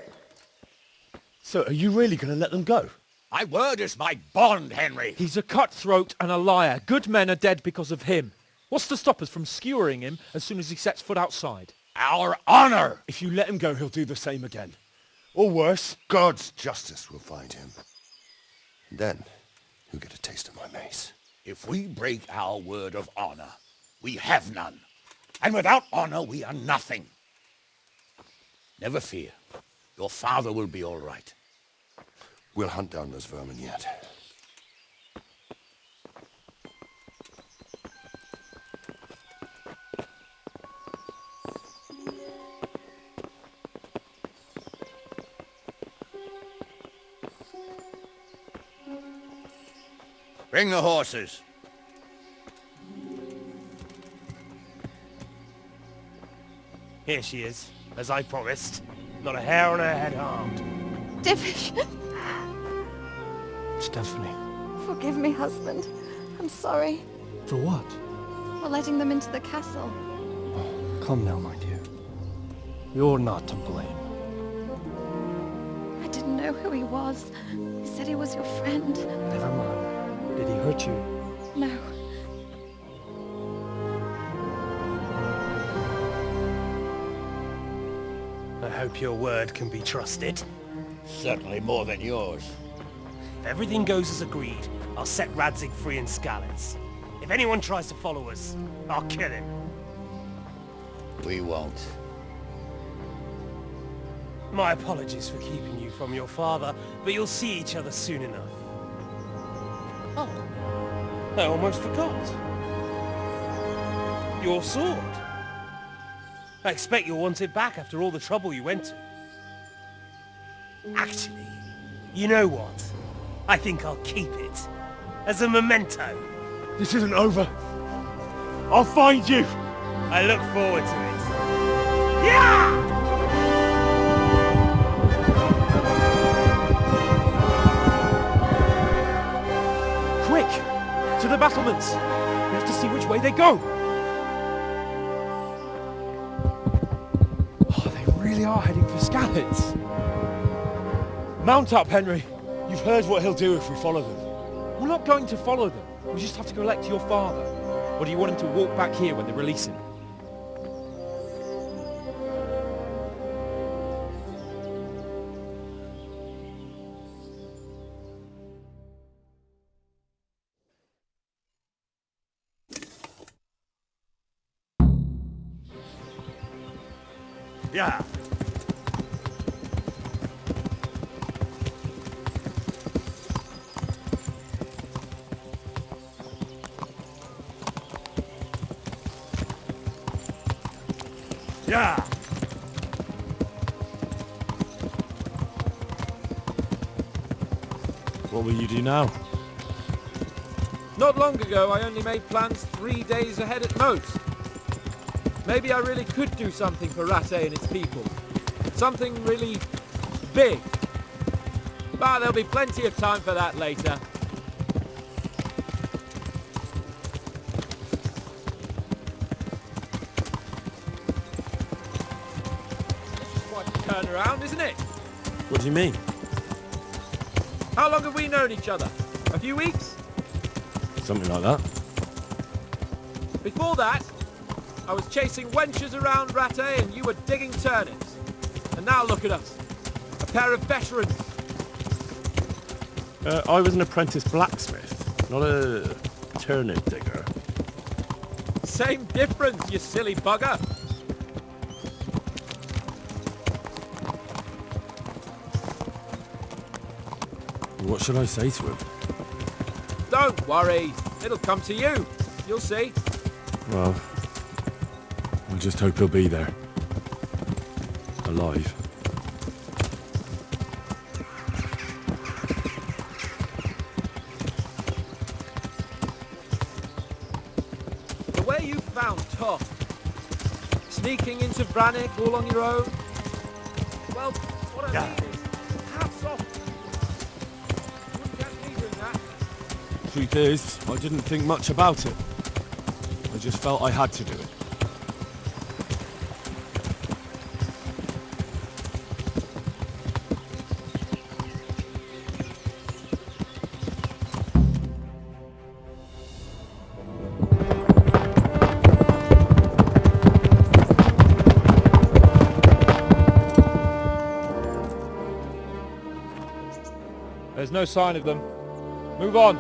So are you really going to let them go? My word is my bond, Henry. He's a cutthroat and a liar. Good men are dead because of him. What's to stop us from skewering him as soon as he sets foot outside? Our honor! If you let him go, he'll do the same again. Or worse. God's justice will find him. And then he'll get a taste of my mace. If we break our word of honor, we have none. And without honor, we are nothing. Never fear. Your father will be all right. We'll hunt down those vermin yet. Bring the horses. Here she is, as I promised. Not a hair on her head harmed. Divish! Stephanie. Forgive me, husband. I'm sorry. For what? For letting them into the castle. Come now, my dear. You're not to blame. I didn't know who he was. He said he was your friend. Never mind. Did he hurt you? No. I hope your word can be trusted. Certainly more than yours. If everything goes as agreed, I'll set Radzig free in Skalitz. If anyone tries to follow us, I'll kill him. We won't. My apologies for keeping you from your father, but you'll see each other soon enough. Oh, I almost forgot. Your sword. I expect you'll want it back after all the trouble you went to. Actually, you know what? I think I'll keep it. As a memento. This isn't over. I'll find you. I look forward to it. Yeah! Quick! To the battlements! We have to see which way they go! Oh, they really are heading for Skalitz. Mount up, Henry. You've heard what he'll do if we follow them. We're not going to follow them. We just have to go elect your father. Or do you want him to walk back here when they release him? Yeah. Yeah. What will you do now? Not long ago, I only made plans 3 days ahead at most. Maybe I really could do something for Rattay and its people. Something really big. But there'll be plenty of time for that later. Quite a turnaround, isn't it? What do you mean? How long have we known each other? A few weeks? Something like that. Before that, I was chasing wenches around Rattay and you were digging turnips. And now look at us. A pair of veterans. I was an apprentice blacksmith, not a turnip digger. Same difference, you silly bugger. What should I say to him? Don't worry. It'll come to you. You'll see. Well, I just hope he'll be there. Alive. The way you found Toth, sneaking into Brannick all on your own, well, what I mean is, hats off. You wouldn't catch me doing that. Truth is, I didn't think much about it. I just felt I had to do it. There's no sign of them. Move on.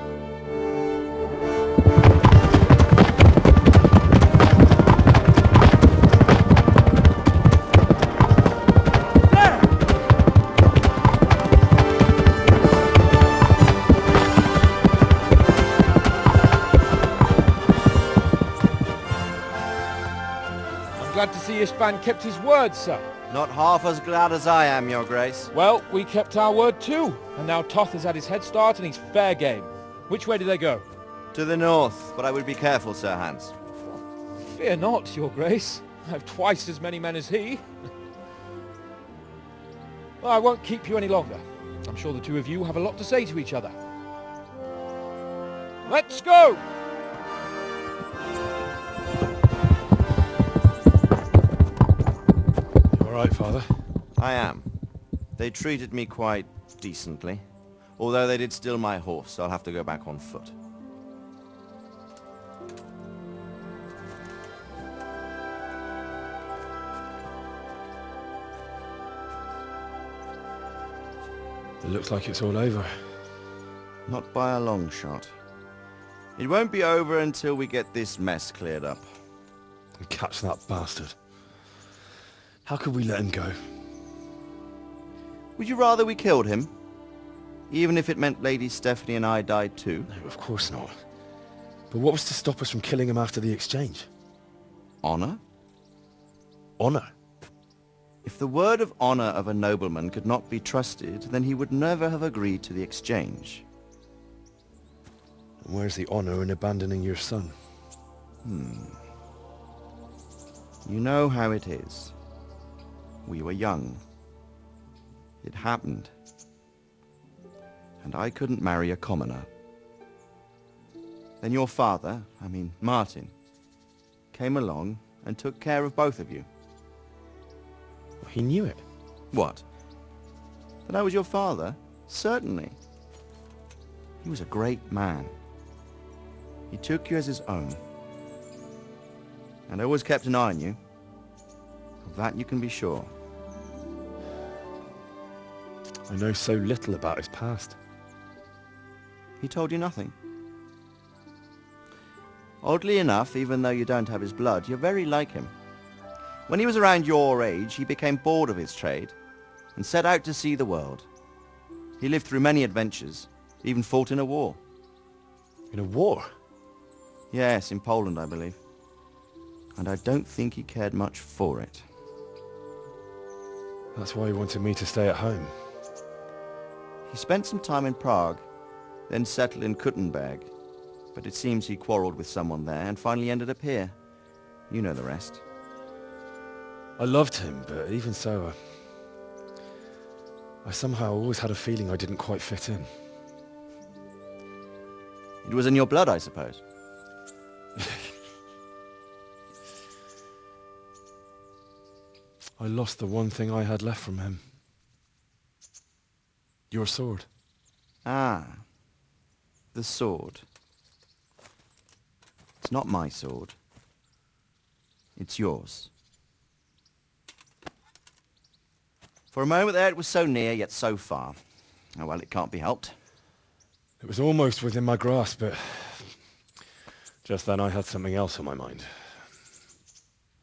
I'm glad to see Ishvan kept his word, sir. Not half as glad as I am, Your Grace. Well, we kept our word too. And now Toth has had his head start and he's fair game. Which way do they go? To the north, but I would be careful, Sir Hans. Fear not, Your Grace. I have twice as many men as he. Well, I won't keep you any longer. I'm sure the two of you have a lot to say to each other. Let's go! All right, Father? I am. They treated me quite decently. Although they did steal my horse, so I'll have to go back on foot. It looks like it's all over. Not by a long shot. It won't be over until we get this mess cleared up. And catch that bastard. How could we let him go? Would you rather we killed him? Even if it meant Lady Stephanie and I died too? No, of course not. But what was to stop us from killing him after the exchange? Honor? Honor? If the word of honor of a nobleman could not be trusted, then he would never have agreed to the exchange. And where's the honor in abandoning your son? You know how it is. We were young. It happened. And I couldn't marry a commoner. Then your father, Martin, came along and took care of both of you. He knew it. What? That I was your father? Certainly. He was a great man. He took you as his own. And always kept an eye on you. Of that you can be sure. I know so little about his past. He told you nothing? Oddly enough, even though you don't have his blood, you're very like him. When he was around your age, he became bored of his trade and set out to see the world. He lived through many adventures, even fought in a war. In a war? Yes, in Poland, I believe. And I don't think he cared much for it. That's why he wanted me to stay at home. He spent some time in Prague, then settled in Kuttenberg. But it seems he quarrelled with someone there and finally ended up here. You know the rest. I loved him, but even so, I somehow always had a feeling I didn't quite fit in. It was in your blood, I suppose. I lost the one thing I had left from him. Your sword. Ah. The sword. It's not my sword. It's yours. For a moment there it was so near, yet so far. Oh well, it can't be helped. It was almost within my grasp, but just then I had something else on my mind.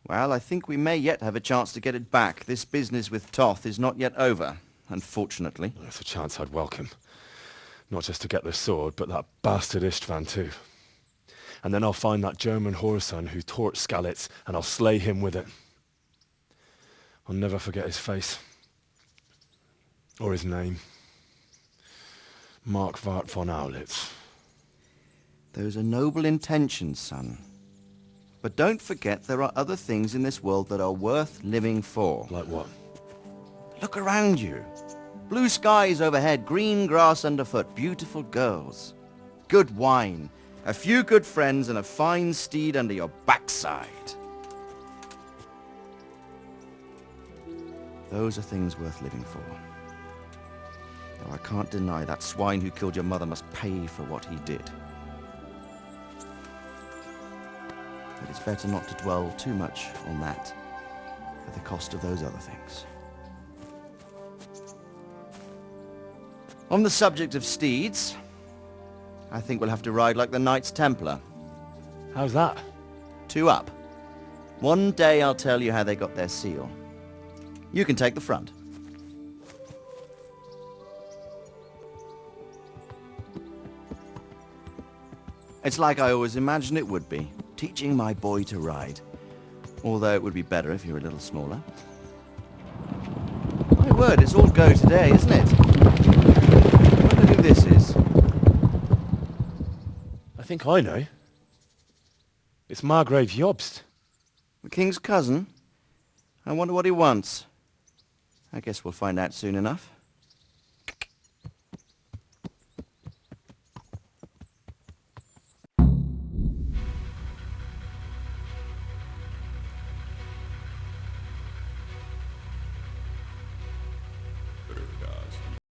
Well, I think we may yet have a chance to get it back. This business with Toth is not yet over, unfortunately. That's a chance I'd welcome. Not just to get the sword, but that bastard Istvan too. And then I'll find that German whoreson who torched Skalitz, and I'll slay him with it. I'll never forget his face. Or his name. Marquardt von Aulitz. Those are noble intentions, son. But don't forget there are other things in this world that are worth living for. Like what? Look around you. Blue skies overhead, green grass underfoot, beautiful girls. Good wine, a few good friends, and a fine steed under your backside. Those are things worth living for. Though I can't deny that swine who killed your mother must pay for what he did. But it's better not to dwell too much on that at the cost of those other things. On the subject of steeds, I think we'll have to ride like the Knights Templar. How's that? 2 up. One day I'll tell you how they got their seal. You can take the front. It's like I always imagined it would be, teaching my boy to ride. Although it would be better if you were a little smaller. My word, it's all go today, isn't it? I wonder who this is. I think I know. It's Margrave Jobst. The king's cousin? I wonder what he wants. I guess we'll find out soon enough.